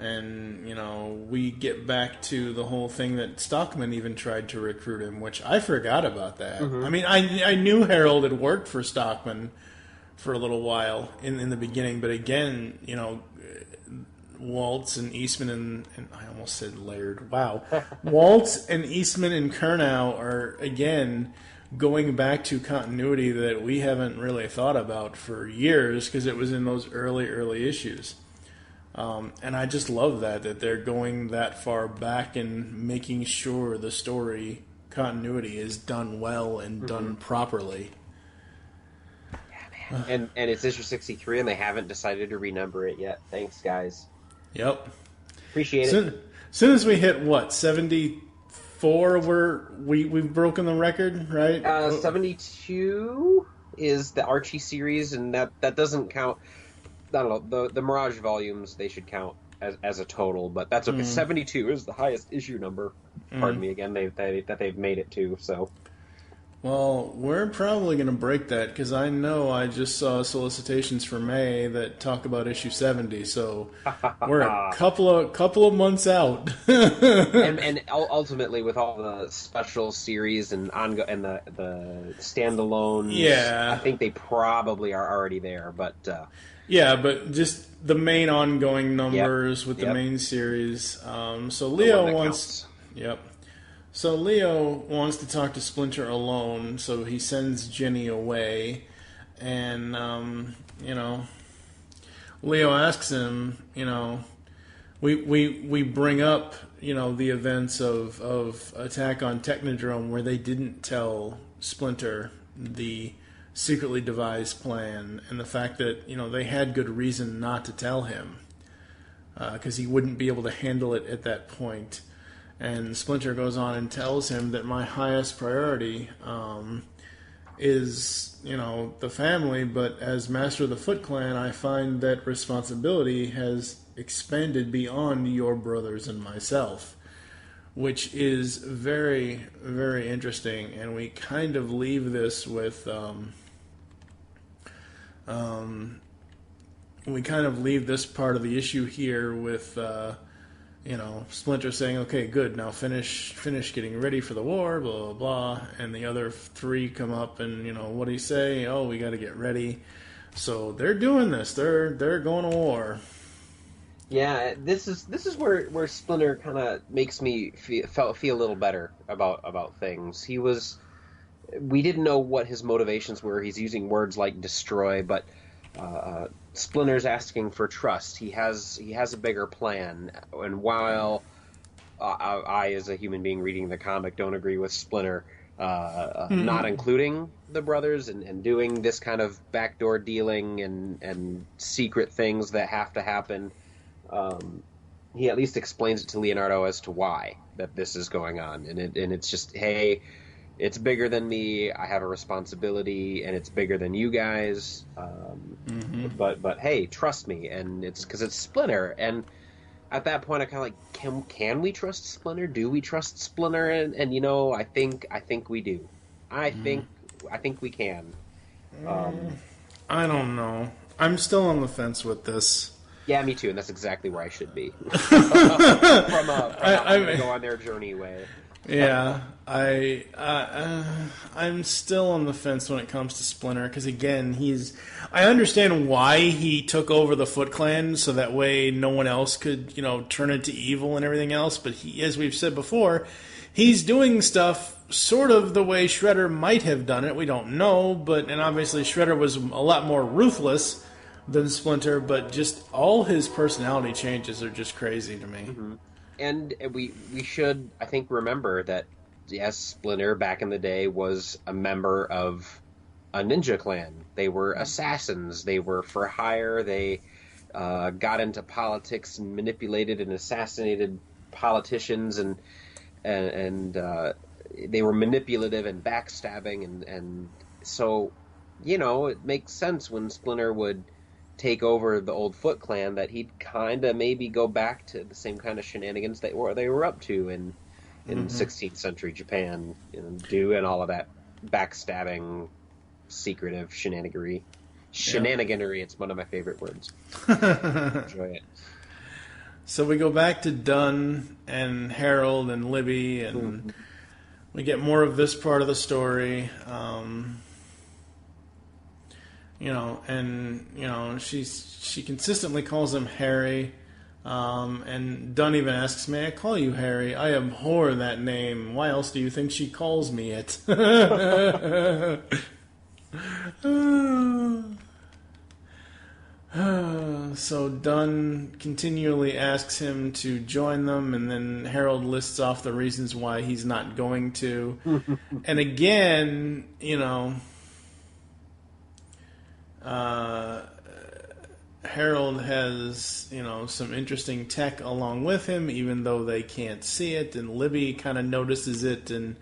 Speaker 3: And, we get back to the whole thing that Stockman even tried to recruit him, which I forgot about that. I mean, I knew Harold had worked for Stockman for a little while in the beginning, but again, Waltz and Eastman and I almost said Laird. Wow. Waltz and Eastman and Kernow are, again, going back to continuity that we haven't really thought about for years because it was in those early issues. And I just love that they're going that far back and making sure the story continuity is done well and done properly.
Speaker 4: Yeah, man. And it's issue 63, and they haven't decided to renumber it yet. Thanks, guys.
Speaker 3: Yep.
Speaker 4: Appreciate it.
Speaker 3: As soon as we hit, 74, we've broken the record, right?
Speaker 4: 72 is the Archie series, and that doesn't count. I don't know, the Mirage volumes, they should count as a total, but that's okay. 72 is the highest issue number, pardon me again, that they've made it to, so.
Speaker 3: Well, we're probably going to break that, because I know I just saw solicitations for May that talk about issue 70, so we're a couple of months out.
Speaker 4: and ultimately, with all the special series and the standalone, I think they probably are already there, but...
Speaker 3: yeah, but just the main ongoing numbers with the main series. So Leo wants... Yep. So Leo wants to talk to Splinter alone, so he sends Jenny away. And, Leo asks him, we bring up, the events of Attack on Technodrome where they didn't tell Splinter the secretly devised plan, and the fact that they had good reason not to tell him because he wouldn't be able to handle it at that point. And Splinter goes on and tells him that my highest priority is the family, but as Master of the Foot Clan, I find that responsibility has expanded beyond your brothers and myself, which is very, very interesting. And we kind of leave this with we kind of leave this part of the issue here with Splinter saying, okay, good, now finish getting ready for the war, blah blah blah, and the other three come up and what do you say? Oh, we got to get ready. So they're doing this, they're going to war.
Speaker 4: Yeah, this is where Splinter kind of makes me feel a little better about things. We didn't know what his motivations were. He's using words like destroy, but Splinter's asking for trust. He has a bigger plan. And while I, as a human being reading the comic, don't agree with Splinter not including the brothers and doing this kind of backdoor dealing and secret things that have to happen, he at least explains it to Leonardo as to why that this is going on. And it's just, hey, it's bigger than me. I have a responsibility, and it's bigger than you guys. But hey, trust me, and it's because it's Splinter. And at that point, I kind of like, can we trust Splinter? Do we trust Splinter? And I think we do. I think we can.
Speaker 3: I don't know. I'm still on the fence with this.
Speaker 4: Yeah, me too, and that's exactly where I should be. from go on their journey way.
Speaker 3: Yeah, I'm still on the fence when it comes to Splinter, because again, I understand why he took over the Foot Clan, so that way no one else could, turn into evil and everything else, but as we've said before, he's doing stuff sort of the way Shredder might have done it. We don't know, and obviously Shredder was a lot more ruthless than Splinter, but just all his personality changes are just crazy to me.
Speaker 4: Mm-hmm. And we should, I think, remember that, yes, Splinter back in the day was a member of a ninja clan. They were assassins. They were for hire. They got into politics and manipulated and assassinated politicians, and they were manipulative and backstabbing. And so, it makes sense when Splinter would take over the old Foot Clan that he'd kind of maybe go back to the same kind of shenanigans they were up to in 16th century Japan, doing all of that backstabbing, secretive shenaniganery. It's one of my favorite words. Enjoy it.
Speaker 3: So we go back to Dunn and Harold and Libby, and we get more of this part of the story. She consistently calls him Harry, and Dunn even asks, "May I call you Harry? I abhor that name. Why else do you think she calls me it?" So Dunn continually asks him to join them, and then Harold lists off the reasons why he's not going to. And again, Harold has, some interesting tech along with him, even though they can't see it, and Libby kind of notices it, and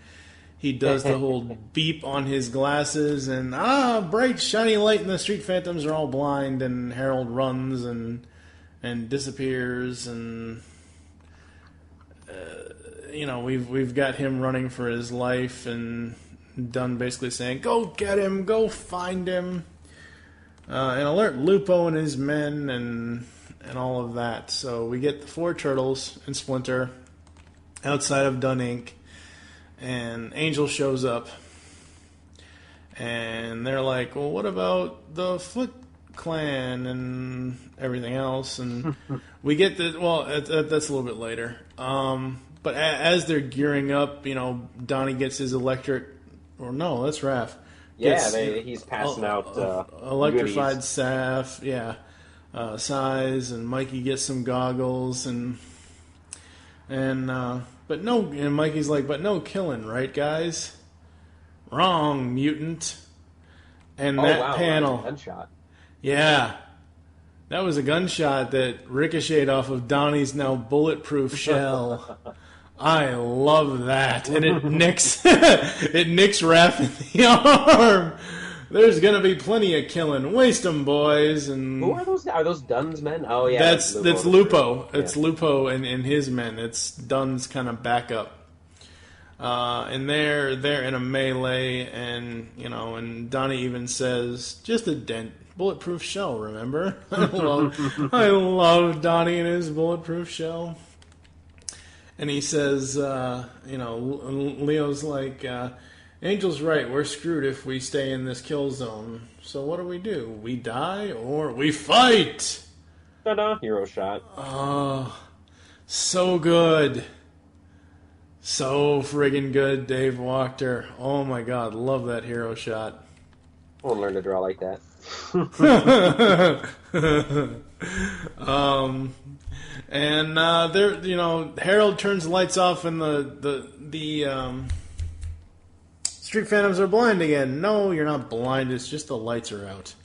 Speaker 3: he does the whole beep on his glasses, and bright shiny light, and the street phantoms are all blind, and Harold runs and disappears, and we've got him running for his life, and Dunn basically saying, "Go get him, go find him, and alert Lupo and his men," and all of that. So we get the 4 turtles and Splinter outside of Dunn Inc., and Angel shows up, and they're like, "Well, what about the Foot Clan and everything else?" And we get that. Well, that's a little bit later. But as they're gearing up, Donnie gets his electric. Or no, that's Raph.
Speaker 4: He's passing out
Speaker 3: electrified
Speaker 4: goodies.
Speaker 3: staff. Yeah, size, and Mikey gets some goggles, and but no. And Mikey's like, "But no killing, right, guys?" Wrong, mutant. And panel.
Speaker 4: That was a gunshot.
Speaker 3: Yeah. That was a gunshot that ricocheted off of Donnie's now bulletproof shell. I love that. And it nicks Raph in the arm. There's gonna be plenty of killing. Waste 'em, boys. And
Speaker 4: who are those? Are those Dunn's men? Oh yeah,
Speaker 3: that's Lupo. It's Lupo and his men. It's Dunn's kind of backup. And they're in a melee, and and Donnie even says, "Just a dent, bulletproof shell." Remember? I love Donnie and his bulletproof shell. And he says, Leo's like, "Angel's right. We're screwed if we stay in this kill zone. So what do? We die or we fight?"
Speaker 4: Ta-da! Hero shot.
Speaker 3: Oh, so good. So friggin' good, Dave Wachter. Oh my God, love that hero shot.
Speaker 4: I want to learn to draw like that.
Speaker 3: Harold turns the lights off, and the street phantoms are blind again. No, you're not blind. It's just the lights are out.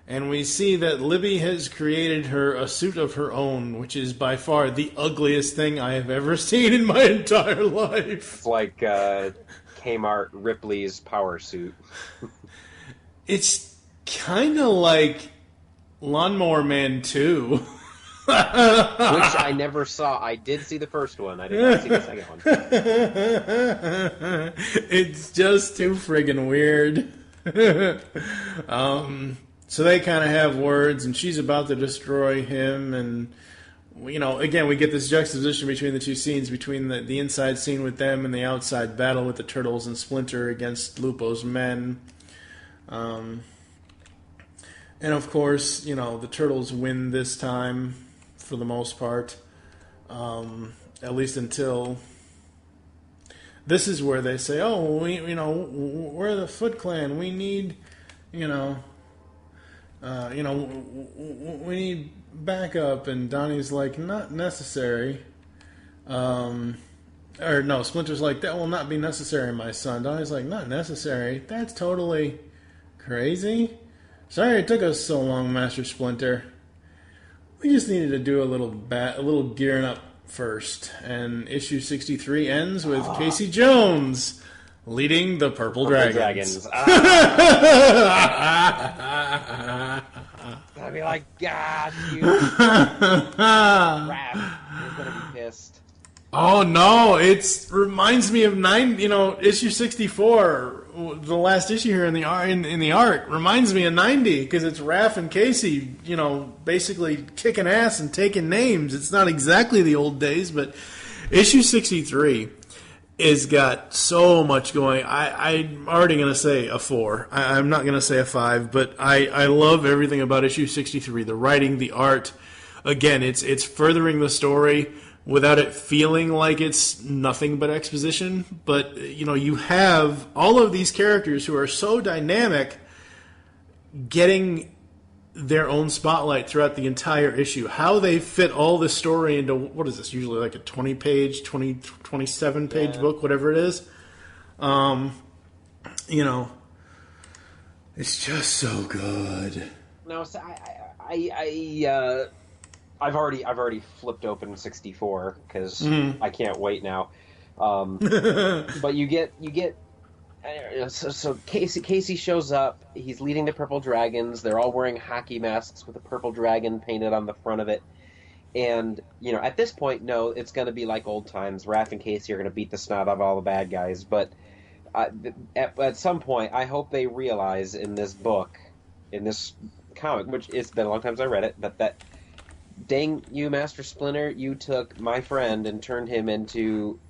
Speaker 3: And we see that Libby has created a suit of her own, which is by far the ugliest thing I have ever seen in my entire life.
Speaker 4: It's like Kmart Ripley's power suit.
Speaker 3: It's kind of like Lawnmower Man 2.
Speaker 4: Which I never saw. I did see the first one. I did not see the second one.
Speaker 3: It's just too friggin' weird. So they kind of have words, and she's about to destroy him, and again, we get this juxtaposition between the two scenes, between the inside scene with them and the outside battle with the Turtles and Splinter against Lupo's men. And of course, the Turtles win this time, for the most part. At least until this is where they say, "Oh, we're the Foot Clan. We need, we need backup." And Donnie's like, "Not necessary." Splinter's like, "That will not be necessary, my son." Donnie's like, "Not necessary? That's totally crazy. Sorry it took us so long, Master Splinter. We just needed to do a little gearing up first." And issue 63 ends with Casey Jones leading the Purple Dragons.
Speaker 4: I'd be like, "God, you Raph is gonna be pissed."
Speaker 3: Oh no! It reminds me of issue 64 the last issue here in the art reminds me of 90 because it's Raph and Casey, basically kicking ass and taking names. It's not exactly the old days, but issue 63 has got so much going. I'm already going to say a 4. I'm not going to say a 5, but I love everything about issue 63. The writing, the art. Again, it's furthering the story without it feeling like it's nothing but exposition. But, you have all of these characters who are so dynamic getting their own spotlight throughout the entire issue. How they fit all the story into, what is this, usually like a 20-page, 27-page book, whatever it is. It's just so good.
Speaker 4: No, so I've already flipped open 64 because I can't wait now. But you get so Casey shows up. He's leading the Purple Dragons. They're all wearing hockey masks with a purple dragon painted on the front of it. And at this point, no, it's going to be like old times. Raph and Casey are going to beat the snot out of all the bad guys. But at some point, I hope they realize in this book, in this comic, which it's been a long time since I read it, but that, dang you, Master Splinter, you took my friend and turned him into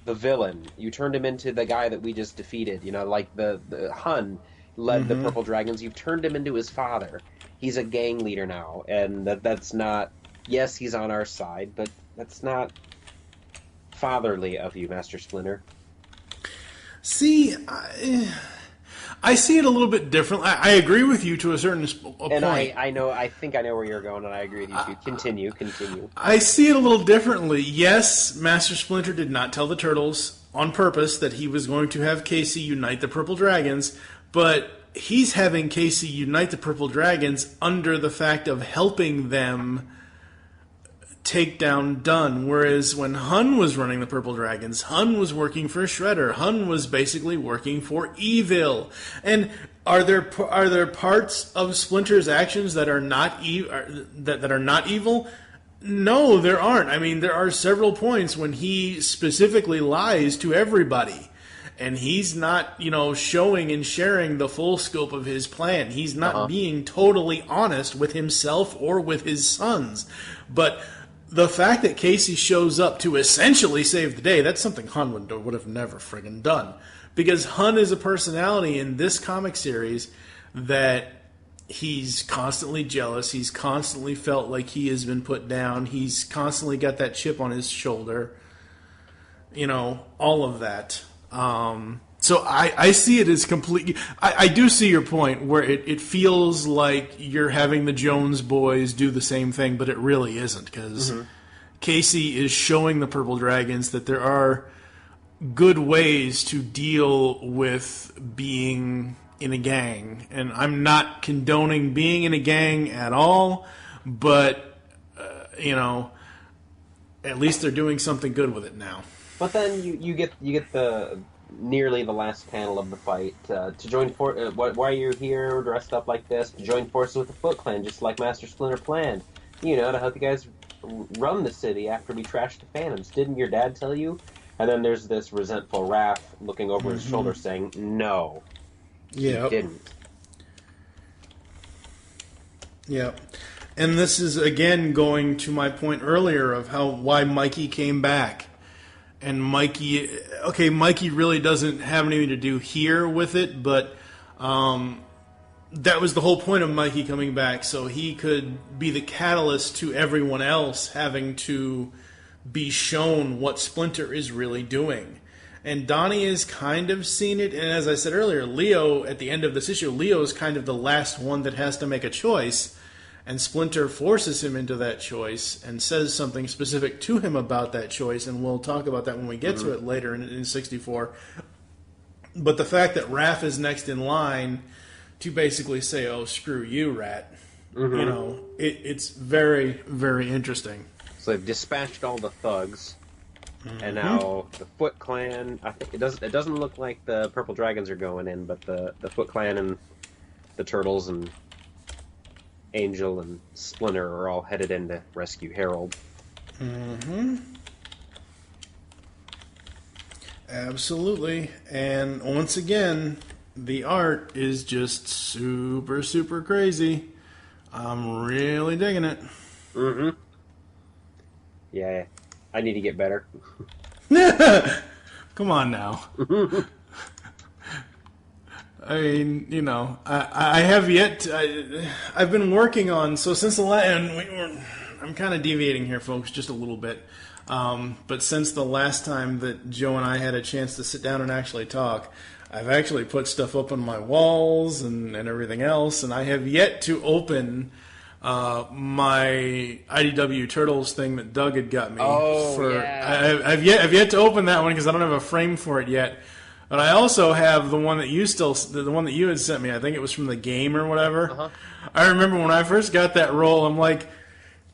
Speaker 4: the villain. You turned him into the guy that we just defeated. Like the Hun led the Purple Dragons. You've turned him into his father. He's a gang leader now, and that's not. Yes, he's on our side, but that's not fatherly of you, Master Splinter.
Speaker 3: See, I see it a little bit differently. I agree with you to a certain point.
Speaker 4: And I think I know where you're going, and I agree with you too. Continue.
Speaker 3: I see it a little differently. Yes, Master Splinter did not tell the Turtles on purpose that he was going to have Casey unite the Purple Dragons, but he's having Casey unite the Purple Dragons under the fact of helping them take down Dunn, whereas when Hun was running the Purple Dragons, Hun was working for Shredder. Hun was basically working for evil. And are there parts of Splinter's actions that are not that are not evil? No, there aren't. I mean, there are several points when he specifically lies to everybody. And he's not, showing and sharing the full scope of his plan. He's not being totally honest with himself or with his sons. But the fact that Casey shows up to essentially save the day, that's something Hun would have never friggin' done. Because Hun is a personality in this comic series that he's constantly jealous. He's constantly felt like he has been put down. He's constantly got that chip on his shoulder. All of that. So I see it as completely. I do see your point where it feels like you're having the Jones boys do the same thing, but it really isn't, because Casey is showing the Purple Dragons that there are good ways to deal with being in a gang. And I'm not condoning being in a gang at all, but, at least they're doing something good with it now.
Speaker 4: But then you get the nearly the last panel of the fight to join why you're here dressed up like this, to join forces with the Foot Clan, just like Master Splinter planned, to help you guys run the city after we trashed the Phantoms. Didn't your dad tell you? And then there's this resentful Raph looking over his shoulder saying, no, he didn't.
Speaker 3: Yeah. And this is again going to my point earlier of why Mikey came back. And Mikey really doesn't have anything to do here with it, but that was the whole point of Mikey coming back, so he could be the catalyst to everyone else having to be shown what Splinter is really doing. And Donnie has kind of seen it, and as I said earlier, Leo, at the end of this issue, Leo is kind of the last one that has to make a choice. And Splinter forces him into that choice and says something specific to him about that choice, and we'll talk about that when we get to it later in 64. But the fact that Raph is next in line to basically say, oh, screw you, rat, it's very, very interesting.
Speaker 4: So they've dispatched all the thugs, and now the Foot Clan, I think it doesn't look like the Purple Dragons are going in, but the Foot Clan and the Turtles and Angel and Splinter are all headed in to rescue Harold.
Speaker 3: Absolutely. And once again, the art is just super, super crazy. I'm really digging it.
Speaker 4: Mm-hmm. Yeah, I need to get better.
Speaker 3: Come on now. I mean, you know, I have yet to, I've been working on, so since the last, and I'm kind of deviating here, folks, just a little bit. But since the last time that Joe and I had a chance to sit down and actually talk, I've actually put stuff up on my walls and everything else, and I have yet to open my IDW Turtles thing that Doug had got me.
Speaker 4: Yeah.
Speaker 3: I've yet to open that one because I don't have a frame for it yet. But I also have the one that the one that you had sent me. I think it was from the game or whatever.
Speaker 4: Uh-huh.
Speaker 3: I remember when I first got that roll, I'm like,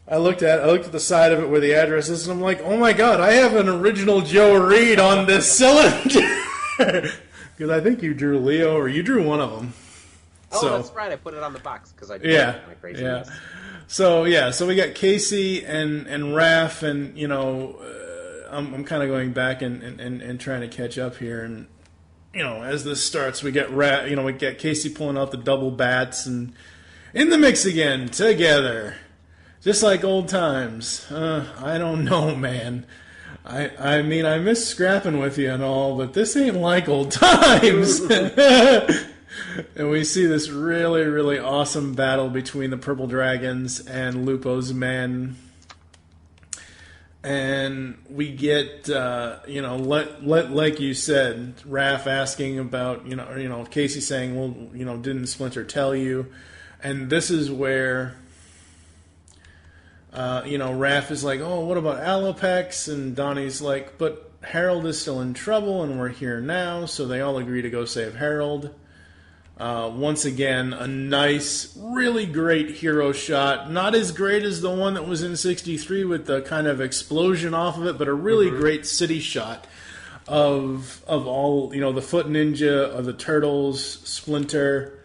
Speaker 3: I looked at the side of it where the address is, and I'm like, oh my god, I have an original Joe Reed on this cylinder. Because I think you drew Leo, or you drew one of them.
Speaker 4: Oh, that's right. I put it on the box because I drew my craziness.
Speaker 3: Yeah. So we got Casey and Raph, and you know, I'm kind of going back and trying to catch up here, and you know, as this starts, we get we get Casey pulling out the double bats and in the mix again together, just like old times. I don't know, man. I mean, I miss scrapping with you and all, but this ain't like old times. And we see this really, really awesome battle between the Purple Dragons and Lupo's men. And we get, like you said, Raph asking about, Casey saying, well, didn't Splinter tell you? And this is where, Raph is like, oh, what about Alopex? And Donnie's like, but Harold is still in trouble and we're here now. So they all agree to go save Harold. Once again, a nice, really great hero shot. Not as great as the one that was in 63 with the kind of explosion off of it, but a really great city shot of all, the Foot Ninja, of the Turtles, Splinter,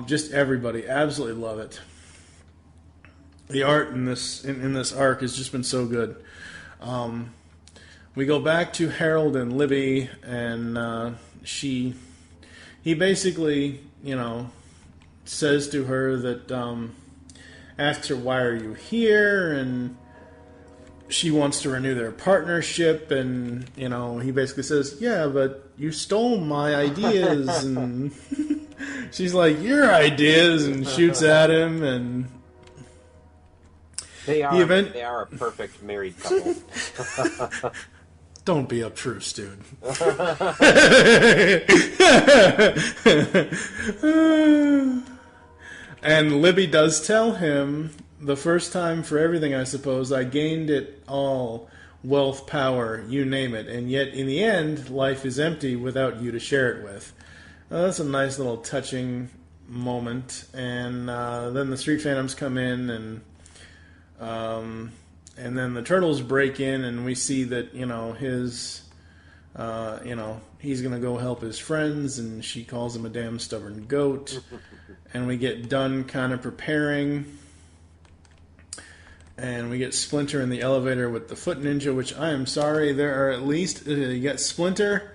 Speaker 3: just everybody. Absolutely love it. The art in this arc has just been so good. We go back to Harold and Libby, and he basically, says to her that, asks her, why are you here? And she wants to renew their partnership. And, he basically says, yeah, but you stole my ideas. And she's like, your ideas, and shoots at him. And
Speaker 4: they are a perfect married couple.
Speaker 3: Don't be obtruse, dude. And Libby does tell him, the first time for everything, I suppose, I gained it all, wealth, power, you name it, and yet in the end, life is empty without you to share it with. That's a nice little touching moment. And then the Street Phantoms come in, and then the Turtles break in, and we see that, he's going to go help his friends, and she calls him a damn stubborn goat. And we get Dunn kind of preparing. And we get Splinter in the elevator with the Foot Ninja, which I am sorry, there are at least, you got Splinter,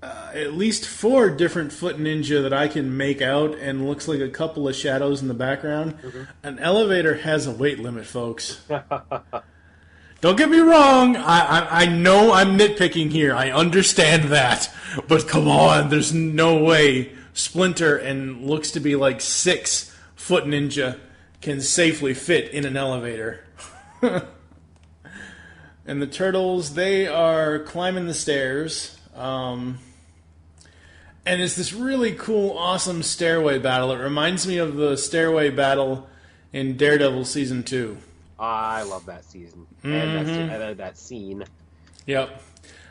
Speaker 3: at least 4 different Foot Ninja that I can make out, and looks like a couple of shadows in the background. An elevator has a weight limit, folks. Don't get me wrong, I know I'm nitpicking here, I understand that, but come on, there's no way Splinter and looks to be like 6 Foot Ninja can safely fit in an elevator. And the Turtles, they are climbing the stairs, and it's this really cool, awesome stairway battle. It reminds me of the stairway battle in Daredevil Season 2.
Speaker 4: I love that season. And that scene.
Speaker 3: Yep.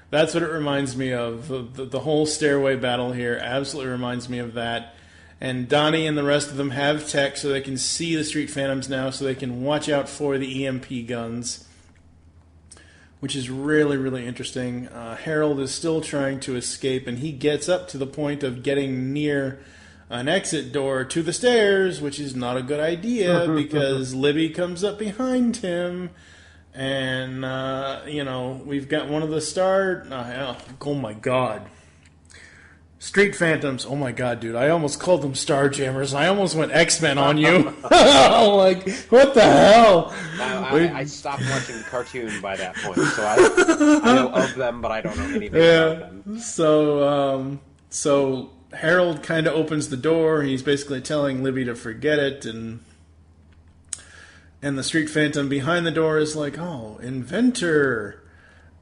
Speaker 3: That's what it reminds me of. The whole stairway battle here absolutely reminds me of that. And Donnie and the rest of them have tech so they can see the Street Phantoms now, so they can watch out for the EMP guns, which is really, really interesting. Harold is still trying to escape, and he gets up to the point of getting near an exit door to the stairs, which is not a good idea because Libby comes up behind him And, we've got one of the oh my god. Street Phantoms. Oh my god, dude. I almost called them Starjammers. I almost went X-Men on you. I'm like, what the hell?
Speaker 4: I stopped watching the cartoon by that point, so I know of them, but I don't know anything about them.
Speaker 3: So Harold kind of opens the door. He's basically telling Libby to forget it, and the Street Phantom behind the door is like, oh, inventor.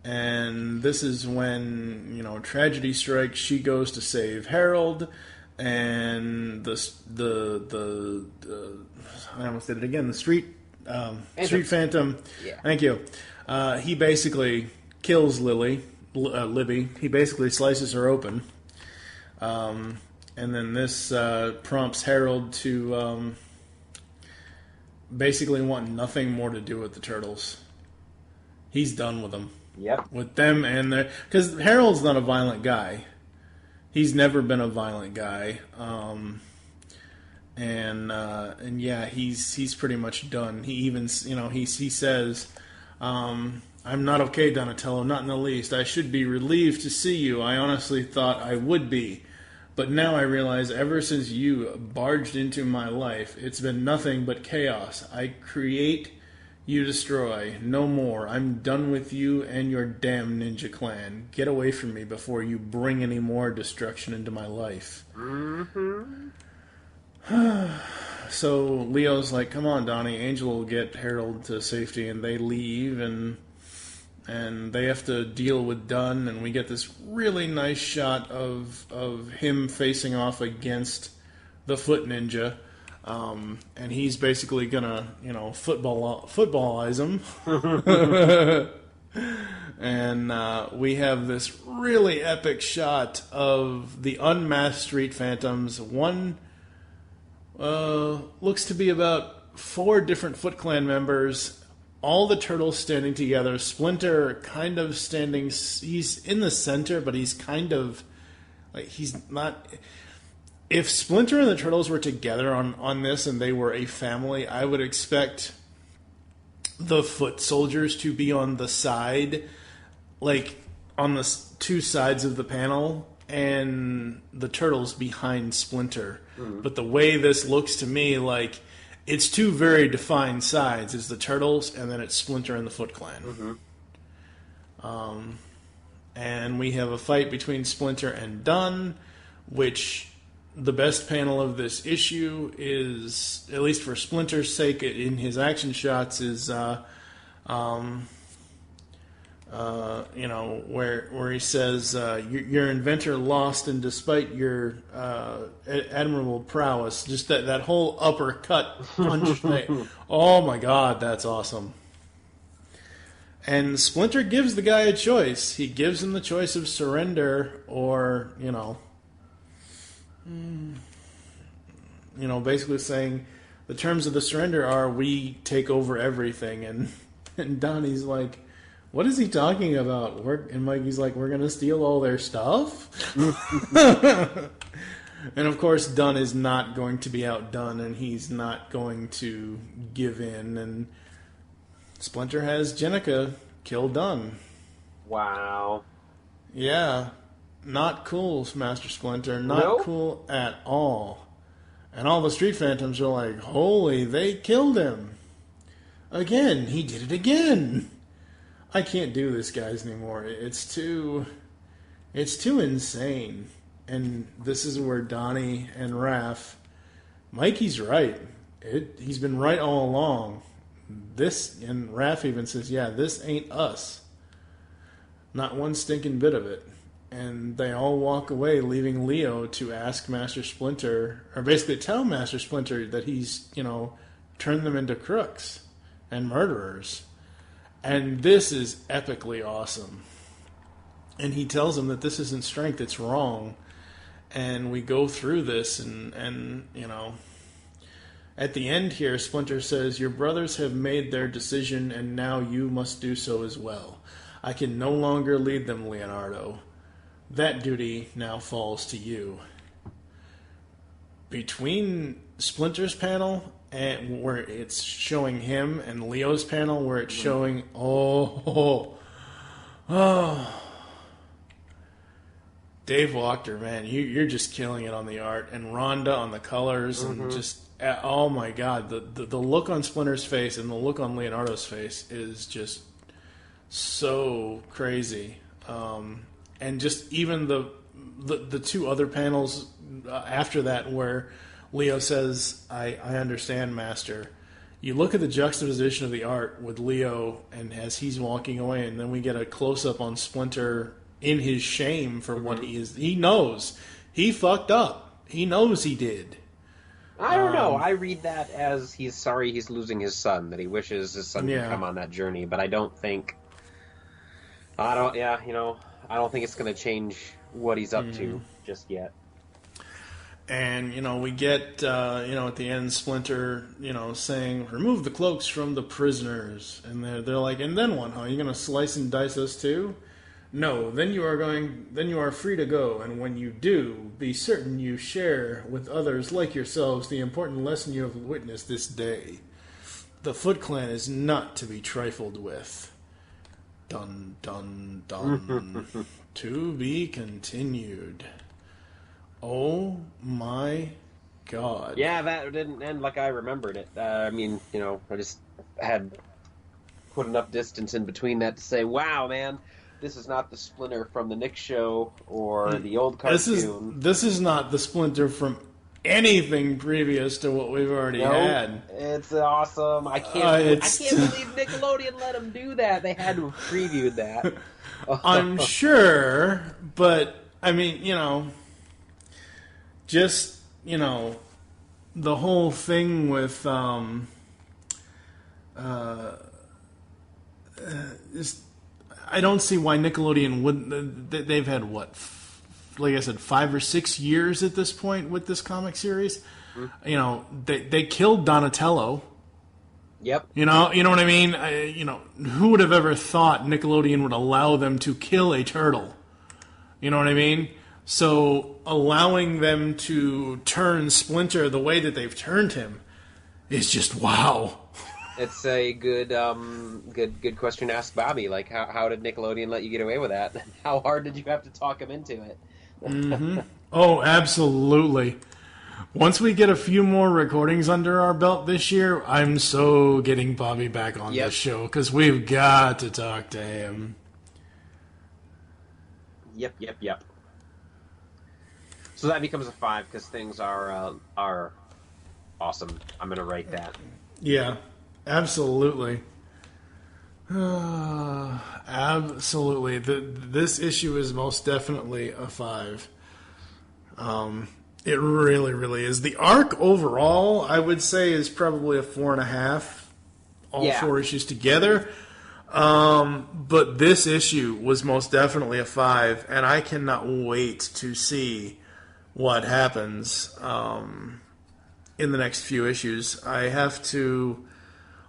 Speaker 3: And this is when, tragedy strikes. She goes to save Harold, and the I almost did it again. The Street Phantom.
Speaker 4: Yeah.
Speaker 3: Thank you. He basically kills Libby. He basically slices her open. And then this prompts Harold to basically want nothing more to do with the Turtles. He's done with them.
Speaker 4: Yep.
Speaker 3: With them and their... Because Harold's not a violent guy. He's never been a violent guy. And yeah, he's pretty much done. He even, he says, I'm not okay, Donatello, not in the least. I should be relieved to see you. I honestly thought I would be. But now I realize ever since you barged into my life, it's been nothing but chaos. I create, you destroy. No more. I'm done with you and your damn ninja clan. Get away from me before you bring any more destruction into my life.
Speaker 4: Mm-hmm.
Speaker 3: So Leo's like, come on, Donnie. Angel will get Harold to safety, and they leave, and they have to deal with Dunn, and we get this really nice shot of him facing off against the Foot Ninja. And he's basically gonna, footballize him. And we have this really epic shot of the unmasked Street Phantoms. One looks to be about 4 different Foot Clan members. All the Turtles standing together. Splinter kind of standing. He's in the center, but he's kind of like he's not. If Splinter and the Turtles were together on this and they were a family, I would expect the Foot Soldiers to be on the side, like on the 2 sides of the panel, and the Turtles behind Splinter. Mm-hmm. But the way this looks to me, like it's 2 very defined sides. It's the Turtles, and then it's Splinter and the Foot Clan. Mm-hmm. And we have a fight between Splinter and Dunn, which the best panel of this issue is, at least for Splinter's sake, in his action shots, is where he says, "Your inventor lost, and despite your admirable prowess," just that whole uppercut punch thing. Oh my God, that's awesome. And Splinter gives the guy a choice. He gives him the choice of surrender or, basically saying the terms of the surrender are we take over everything. And Donnie's like, what is he talking about? And Mikey's like, we're going to steal all their stuff? And of course, Dunn is not going to be outdone, and he's not going to give in. And Splinter has Jenica kill Dunn.
Speaker 4: Wow.
Speaker 3: Yeah. Not cool, Master Splinter. Not cool at all. And all the Street Phantoms are like, holy, they killed him. Again. He did it again. I can't do this, guys, anymore. It's too insane. And this is where Donnie and Raph, Mikey's right. He's been right all along. And Raph even says, yeah, this ain't us. Not one stinking bit of it. And they all walk away, leaving Leo to ask Master Splinter, or basically tell Master Splinter that he's, turned them into crooks and murderers. And this is epically awesome. And he tells him that this isn't strength, it's wrong. And we go through this, and at the end here, Splinter says, your brothers have made their decision, and now you must do so as well. I can no longer lead them, Leonardo. That duty now falls to you. between Splinter's panel and where it's showing him and Leo's panel where it's showing Dave Wachter, man, you're just killing it on the art, and Rhonda on the colors, and just oh my god, the look on Splinter's face and the look on Leonardo's face is just so crazy, and just even the two other panels after that where Leo says, I understand, Master. You look at the juxtaposition of the art with Leo and as he's walking away, and then we get a close-up on Splinter in his shame for what he is. He knows. He fucked up. He knows he did.
Speaker 4: I don't know. I read that as he's sorry he's losing his son, that he wishes his son could come on that journey, but I don't think... I don't think it's going to change what he's up to just yet.
Speaker 3: And, we get, at the end, Splinter, saying, remove the cloaks from the prisoners. And they're like, and then what, huh? You're going to slice and dice us too? No, then you are free to go. And when you do, be certain you share with others like yourselves the important lesson you have witnessed this day. The Foot Clan is not to be trifled with. Dun, dun, dun. To be continued. Oh my god.
Speaker 4: Yeah, that didn't end like I remembered it. I just had put enough distance in between that to say, wow, man, this is not the Splinter from the Nick show or the old cartoon.
Speaker 3: This is not the Splinter from anything previous to what we've already had.
Speaker 4: It's awesome. I can't believe Nickelodeon let them do that. They had to have previewed that.
Speaker 3: I'm sure, but just, the whole thing with, I don't see why Nickelodeon wouldn't, they've had, like I said, 5 or 6 years at this point with this comic series. They killed Donatello.
Speaker 4: Yep.
Speaker 3: You know what I mean? Who would have ever thought Nickelodeon would allow them to kill a turtle? You know what I mean? So allowing them to turn Splinter the way that they've turned him is just wow.
Speaker 4: It's a good question to ask Bobby. Like, how did Nickelodeon let you get away with that? How hard did you have to talk him into it?
Speaker 3: Oh, absolutely. Once we get a few more recordings under our belt this year, I'm so getting Bobby back on this show because we've got to talk to him.
Speaker 4: Yep. So that becomes a 5 because things are awesome. I'm going to write that.
Speaker 3: Yeah, absolutely. Absolutely. This issue is most definitely a 5. It really, really is. The arc overall, I would say, is probably a 4.5. All 4 issues together. But this issue was most definitely a 5, and I cannot wait to see what happens in the next few issues. I have to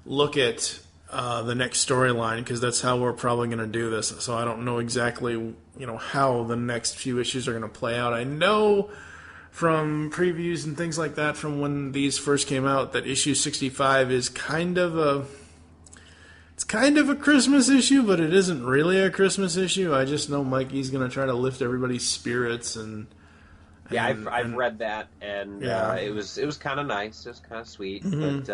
Speaker 3: look at the next storyline because that's how we're probably going to do this. So I don't know exactly, how the next few issues are going to play out. I know from previews and things like that from when these first came out that issue 65 is kind of a Christmas issue, but it isn't really a Christmas issue. I just know Mikey's going to try to lift everybody's spirits and
Speaker 4: I've read that, and it was kind of nice. It was kind of sweet, but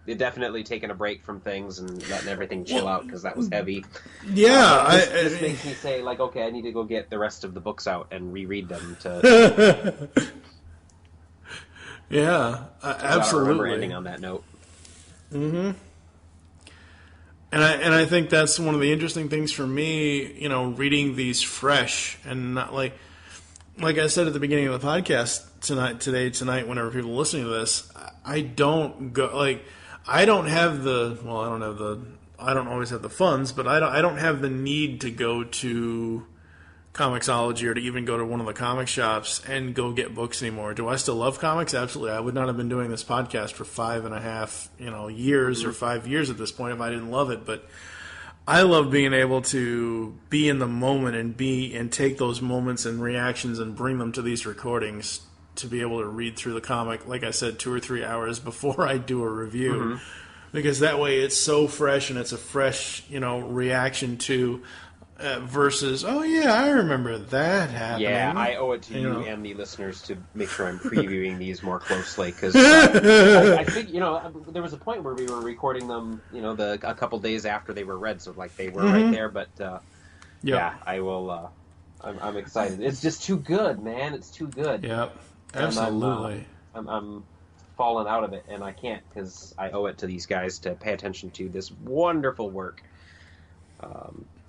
Speaker 4: it definitely taken a break from things and letting everything chill out because that was heavy.
Speaker 3: Yeah,
Speaker 4: this makes me say, like, okay, I need to go get the rest of the books out and reread them to.
Speaker 3: Yeah, absolutely.
Speaker 4: I don't remember ending on that note.
Speaker 3: Mm-hmm. And I think that's one of the interesting things for me, reading these fresh and not like I said at the beginning of the podcast tonight, whenever people are listening to this, I don't always have the funds, but I don't have the need to go to Comixology or to even go to one of the comic shops and go get books anymore. Do I still love comics? Absolutely. I would not have been doing this podcast for 5.5, years or 5 years at this point if I didn't love it, but I love being able to be in the moment and take those moments and reactions and bring them to these recordings to be able to read through the comic, like I said, 2 or 3 hours before I do a review. Because that way it's so fresh and it's a fresh, reaction to versus, oh yeah, I remember that happening.
Speaker 4: Yeah, I owe it to you and the listeners to make sure I'm previewing these more closely because I think there was a point where we were recording them, a couple days after they were read, so like they were right there. But yeah, I will. I'm excited. It's just too good, man. It's too good.
Speaker 3: Yep, absolutely.
Speaker 4: I'm fallen out of it, and I can't because I owe it to these guys to pay attention to this wonderful work.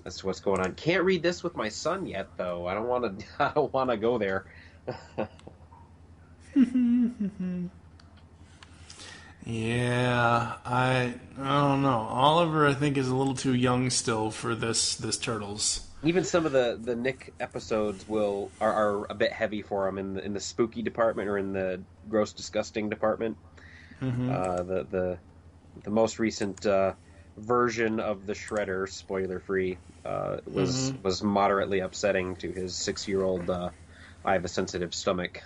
Speaker 4: As to what's going on. Can't read this with my son yet, though. I don't want to. I don't want to go there.
Speaker 3: Yeah, I don't know. Oliver, I think, is a little too young still for this Turtles.
Speaker 4: Even some of the Nick episodes are a bit heavy for him in the spooky department or in the gross disgusting department. The most recent version of the Shredder, spoiler free, was moderately upsetting to his 6-year-old. I have a sensitive stomach.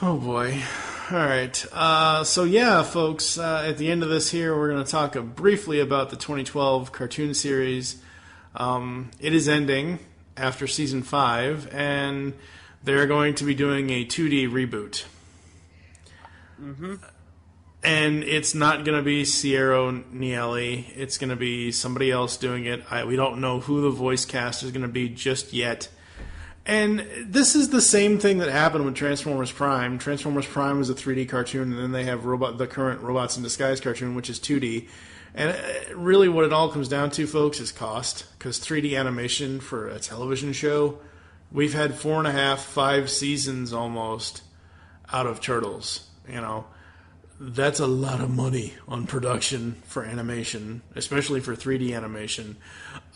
Speaker 3: Oh boy. All right. So yeah, folks, at the end of this here, we're going to talk briefly about the 2012 cartoon series. It is ending after season 5, and they're going to be doing a 2D reboot. And it's not going to be Sierra Nieli. It's going to be somebody else doing it. We don't know who the voice cast is going to be just yet. And this is the same thing that happened with Transformers Prime. Transformers Prime was a 3D cartoon, and then they have the current Robots in Disguise cartoon, which is 2D. And really what it all comes down to, folks, is cost. Because 3D animation for a television show, we've had 4.5, 5 seasons almost out of Turtles. That's a lot of money on production for animation, especially for 3D animation.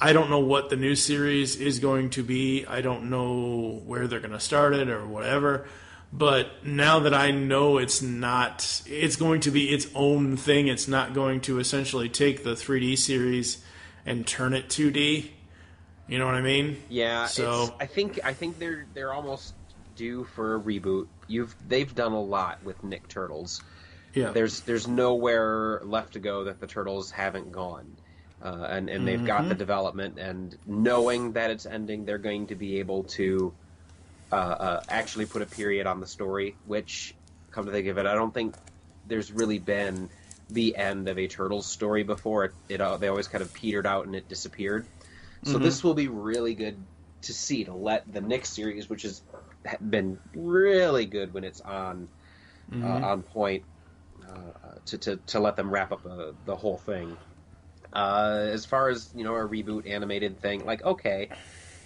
Speaker 3: I don't know what the new series is going to be. I don't know where they're going to start it or whatever. But now that I know it's going to be its own thing. It's not going to essentially take the 3D series and turn it 2D. You know what I mean?
Speaker 4: Yeah. So I think they're almost due for a reboot. They've done a lot with Nick Turtles. Yeah. There's nowhere left to go that the Turtles haven't gone. And they've got the development, and knowing that it's ending, they're going to be able to actually put a period on the story, which, come to think of it, I don't think there's really been the end of a Turtles story before. They always kind of petered out and it disappeared. So this will be really good to see, to let the Nick series, which has been really good when it's on point, to let them wrap up the whole thing. As far as a reboot animated thing,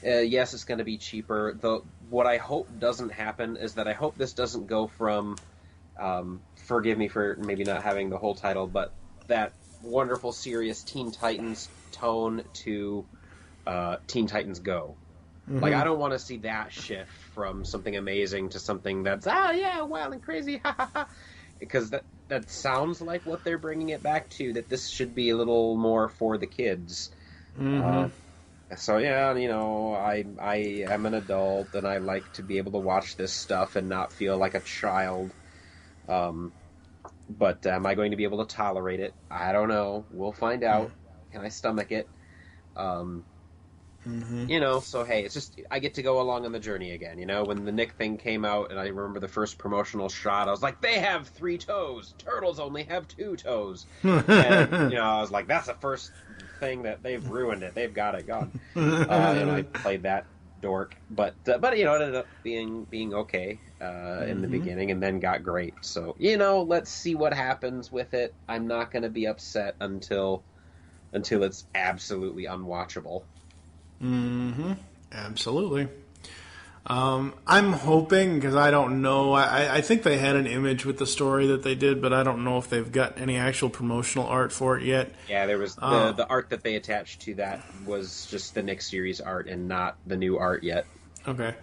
Speaker 4: yes, it's going to be cheaper. What I hope doesn't happen is that I hope this doesn't go from, forgive me for maybe not having the whole title, but that wonderful serious Teen Titans tone to Teen Titans Go. I don't want to see that shift from something amazing to something that's wild and crazy, ha ha ha. Because that sounds like what they're bringing it back to, that this should be a little more for the kids. So yeah, I am an adult, and I like to be able to watch this stuff and not feel like a child. But am I going to be able to tolerate it? I don't know. We'll find out. Can I stomach it? So hey, it's just, I get to go along on the journey again. When the Nick thing came out, and I remember the first promotional shot, I was like, they have 3 toes. Turtles only have 2 toes. And, I was like, that's the first thing that they've ruined it. They've got it gone. And I played that dork, but it ended up being okay in the beginning, and then got great. So let's see what happens with it. I'm not going to be upset until it's absolutely unwatchable.
Speaker 3: Absolutely. I'm hoping, because I don't know, I think they had an image with the story that they did, but I don't know if they've got any actual promotional art for it yet.
Speaker 4: Yeah, there was the art that they attached to that was just the Nick series art and not the new art yet.
Speaker 3: Okay.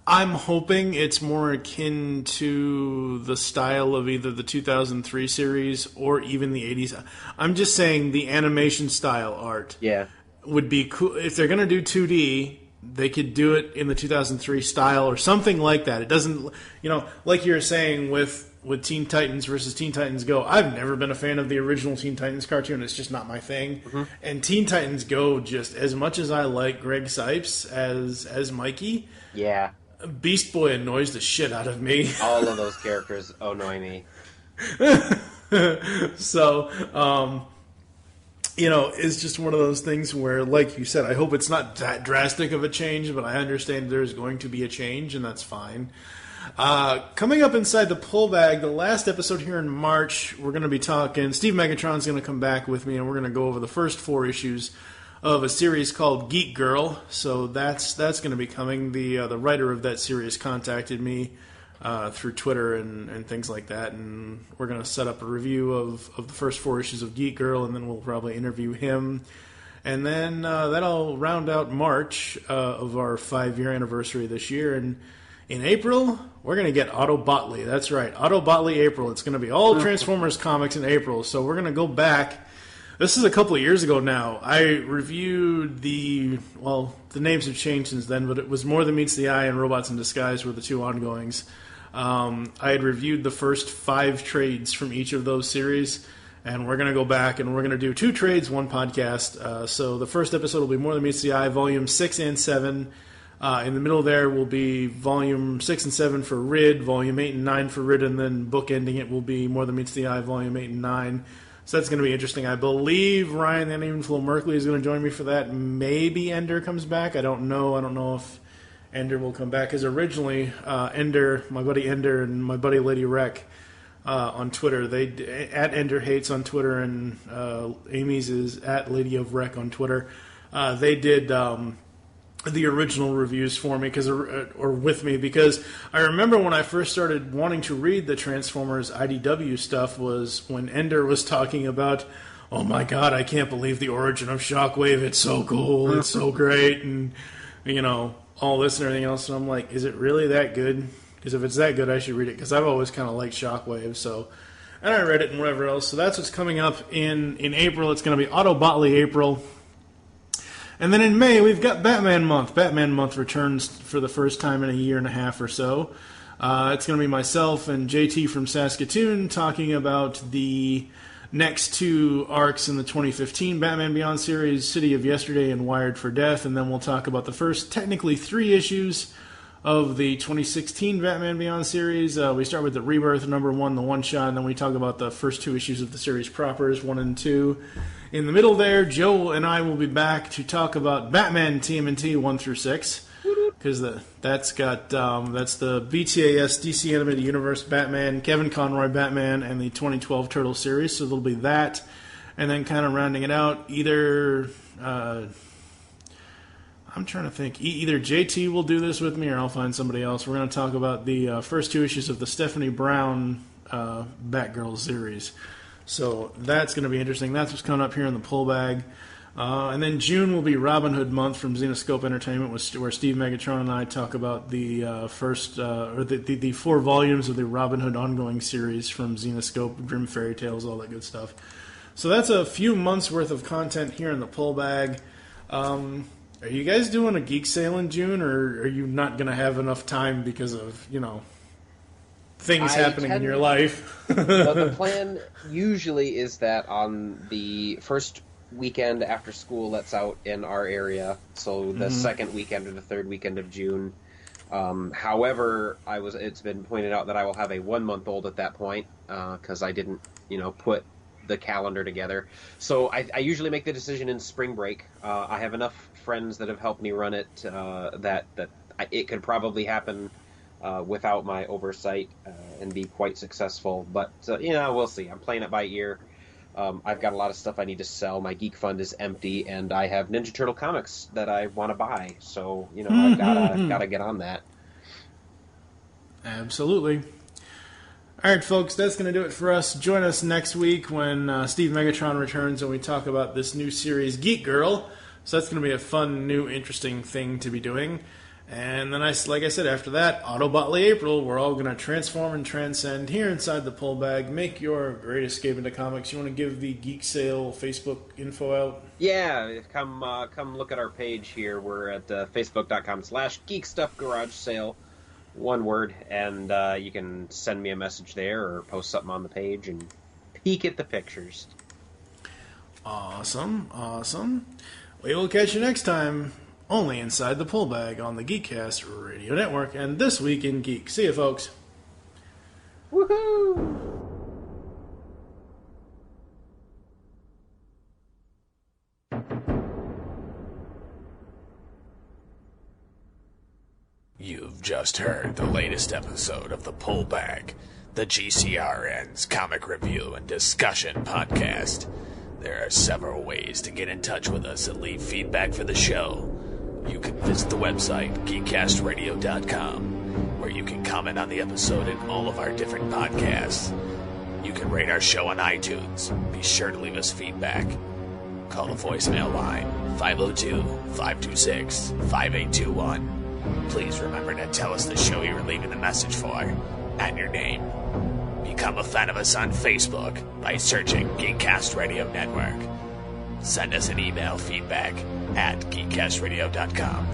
Speaker 3: I'm hoping it's more akin to the style of either the 2003 series or even the 80s. I'm just saying the animation style art.
Speaker 4: Yeah.
Speaker 3: would be cool if they're going to do 2D. They could do it in the 2003 style or something like that. It doesn't, like you were saying with Teen Titans versus Teen Titans Go. I've never been a fan of the original Teen Titans cartoon. It's just not my thing. Mm-hmm. And Teen Titans Go, just as much as I like Greg Sipes as Mikey,
Speaker 4: yeah,
Speaker 3: Beast Boy annoys the shit out of me.
Speaker 4: All of those characters annoy me.
Speaker 3: So, it's just one of those things where, like you said, I hope it's not that drastic of a change, but I understand there's going to be a change, and that's fine. Coming up inside the pull bag, the last episode here in March, we're going to be talking. Steve Megatron's going to come back with me, and we're going to go over the first 4 issues of a series called Geek Girl. So that's going to be coming. The writer of that series contacted me through Twitter and things like that, and we're going to set up a review of the first 4 issues of Geek Girl, and then we'll probably interview him. And then that'll round out March of our 5-year anniversary this year. And in April, we're going to get Otto Botley. That's right, Otto Botley April. It's going to be all Transformers comics in April. So we're going to go back. This is a couple of years ago now. I reviewed the names have changed since then, but it was More Than Meets the Eye and Robots in Disguise were the 2 ongoings. I had reviewed the first 5 trades from each of those series, and we're going to go back and we're going to do 2 trades, 1 podcast. So the first episode will be More Than Meets the Eye, Volume 6 and 7. In the middle there will be Volume 6 and 7 for Rid, Volume 8 and 9 for Rid, and then bookending it will be More Than Meets the Eye, Volume 8 and 9. So that's going to be interesting. I believe Ryan and even Flo Merkley is going to join me for that. Maybe Ender comes back. I don't know. I don't know if Ender will come back. Because originally, Ender, my buddy Ender and my buddy Lady Rec on Twitter, at Ender Hates on Twitter, and Amy's is at Lady of Rec on Twitter. They did the original reviews for me or with me, because I remember when I first started wanting to read the Transformers IDW stuff was when Ender was talking about, oh my god, I can't believe the origin of Shockwave, it's so cool, it's so great, and all this and everything else, and I'm like, is it really that good? Because if it's that good, I should read it, because I've always kind of liked Shockwave, and I read it and whatever else. So that's what's coming up in April. It's going to be Otto Botley April. And then in May, we've got Batman Month. Batman Month returns for the first time in a year and a half or so. It's going to be myself and JT from Saskatoon talking about the next 2 arcs in the 2015 Batman Beyond series, City of Yesterday and Wired for Death. And then we'll talk about the first, technically 3 issues of the 2016 Batman Beyond series. We start with the Rebirth #1, the one-shot, and then we talk about the first 2 issues of the series propers, 1 and 2. In the middle there, Joe and I will be back to talk about Batman TMNT 1 through 6, because that's the BTAS DC Animated Universe Batman, Kevin Conroy Batman, and the 2012 Turtle series. So there'll be that, and then kind of rounding it out, either I'm trying to think. Either JT will do this with me, or I'll find somebody else. We're going to talk about the first 2 issues of the Stephanie Brown Batgirl series. So that's going to be interesting. That's what's coming up here in the pull bag. And then June will be Robin Hood month from Xenoscope Entertainment, where Steve Megatron and I talk about the first, or the 4 volumes of the Robin Hood ongoing series from Xenoscope, Grim Fairy Tales, all that good stuff. So that's a few months worth of content here in the pull bag. Are you guys doing a geek sale in June, or are you not going to have enough time because of, things happening in your life?
Speaker 4: The plan usually is that on the first weekend after school lets out in our area, so the second weekend or the third weekend of June. However, it's been pointed out that I will have a 1-month-old at that point, because I didn't, put the calendar together. So I usually make the decision in spring break. I have enough friends that have helped me run it that it could probably happen without my oversight and be quite successful. But, we'll see. I'm playing it by ear. I've got a lot of stuff I need to sell. My geek fund is empty, and I have Ninja Turtle comics that I want to buy. So, I've got to get on that.
Speaker 3: Absolutely. All right, folks, that's going to do it for us. Join us next week when Steve Megatron returns and we talk about this new series, Geek Girl. So that's going to be a fun, new, interesting thing to be doing. And then, like I said, after that, Autobotly April, we're all going to transform and transcend here inside the pull bag. Make your great escape into comics. You want to give the Geek Sale Facebook info out?
Speaker 4: Yeah, come look at our page here. We're at facebook.com/GeekStuff Garage Sale, one word, and you can send me a message there or post something on the page and peek at the pictures.
Speaker 3: Awesome. We will catch you next time. Only inside the pull bag on the GeekCast Radio Network and This Week in Geek. See you, folks.
Speaker 4: Woohoo!
Speaker 2: You've just heard the latest episode of the Pull Bag, the GCRN's comic review and discussion podcast. There are several ways to get in touch with us and leave feedback for the show. You can visit the website, GeekCastRadio.com, where you can comment on the episode and all of our different podcasts. You can rate our show on iTunes. Be sure to leave us feedback. Call the voicemail line, 502-526-5821. Please remember to tell us the show you were leaving the message for and your name. Become a fan of us on Facebook by searching GeekCast Radio Network. Send us an email feedback at geekcastradio.com.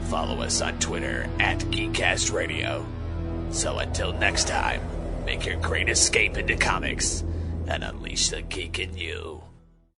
Speaker 2: Follow us on Twitter at GeekCastRadio. So until next time, make your great escape into comics and unleash the geek in you.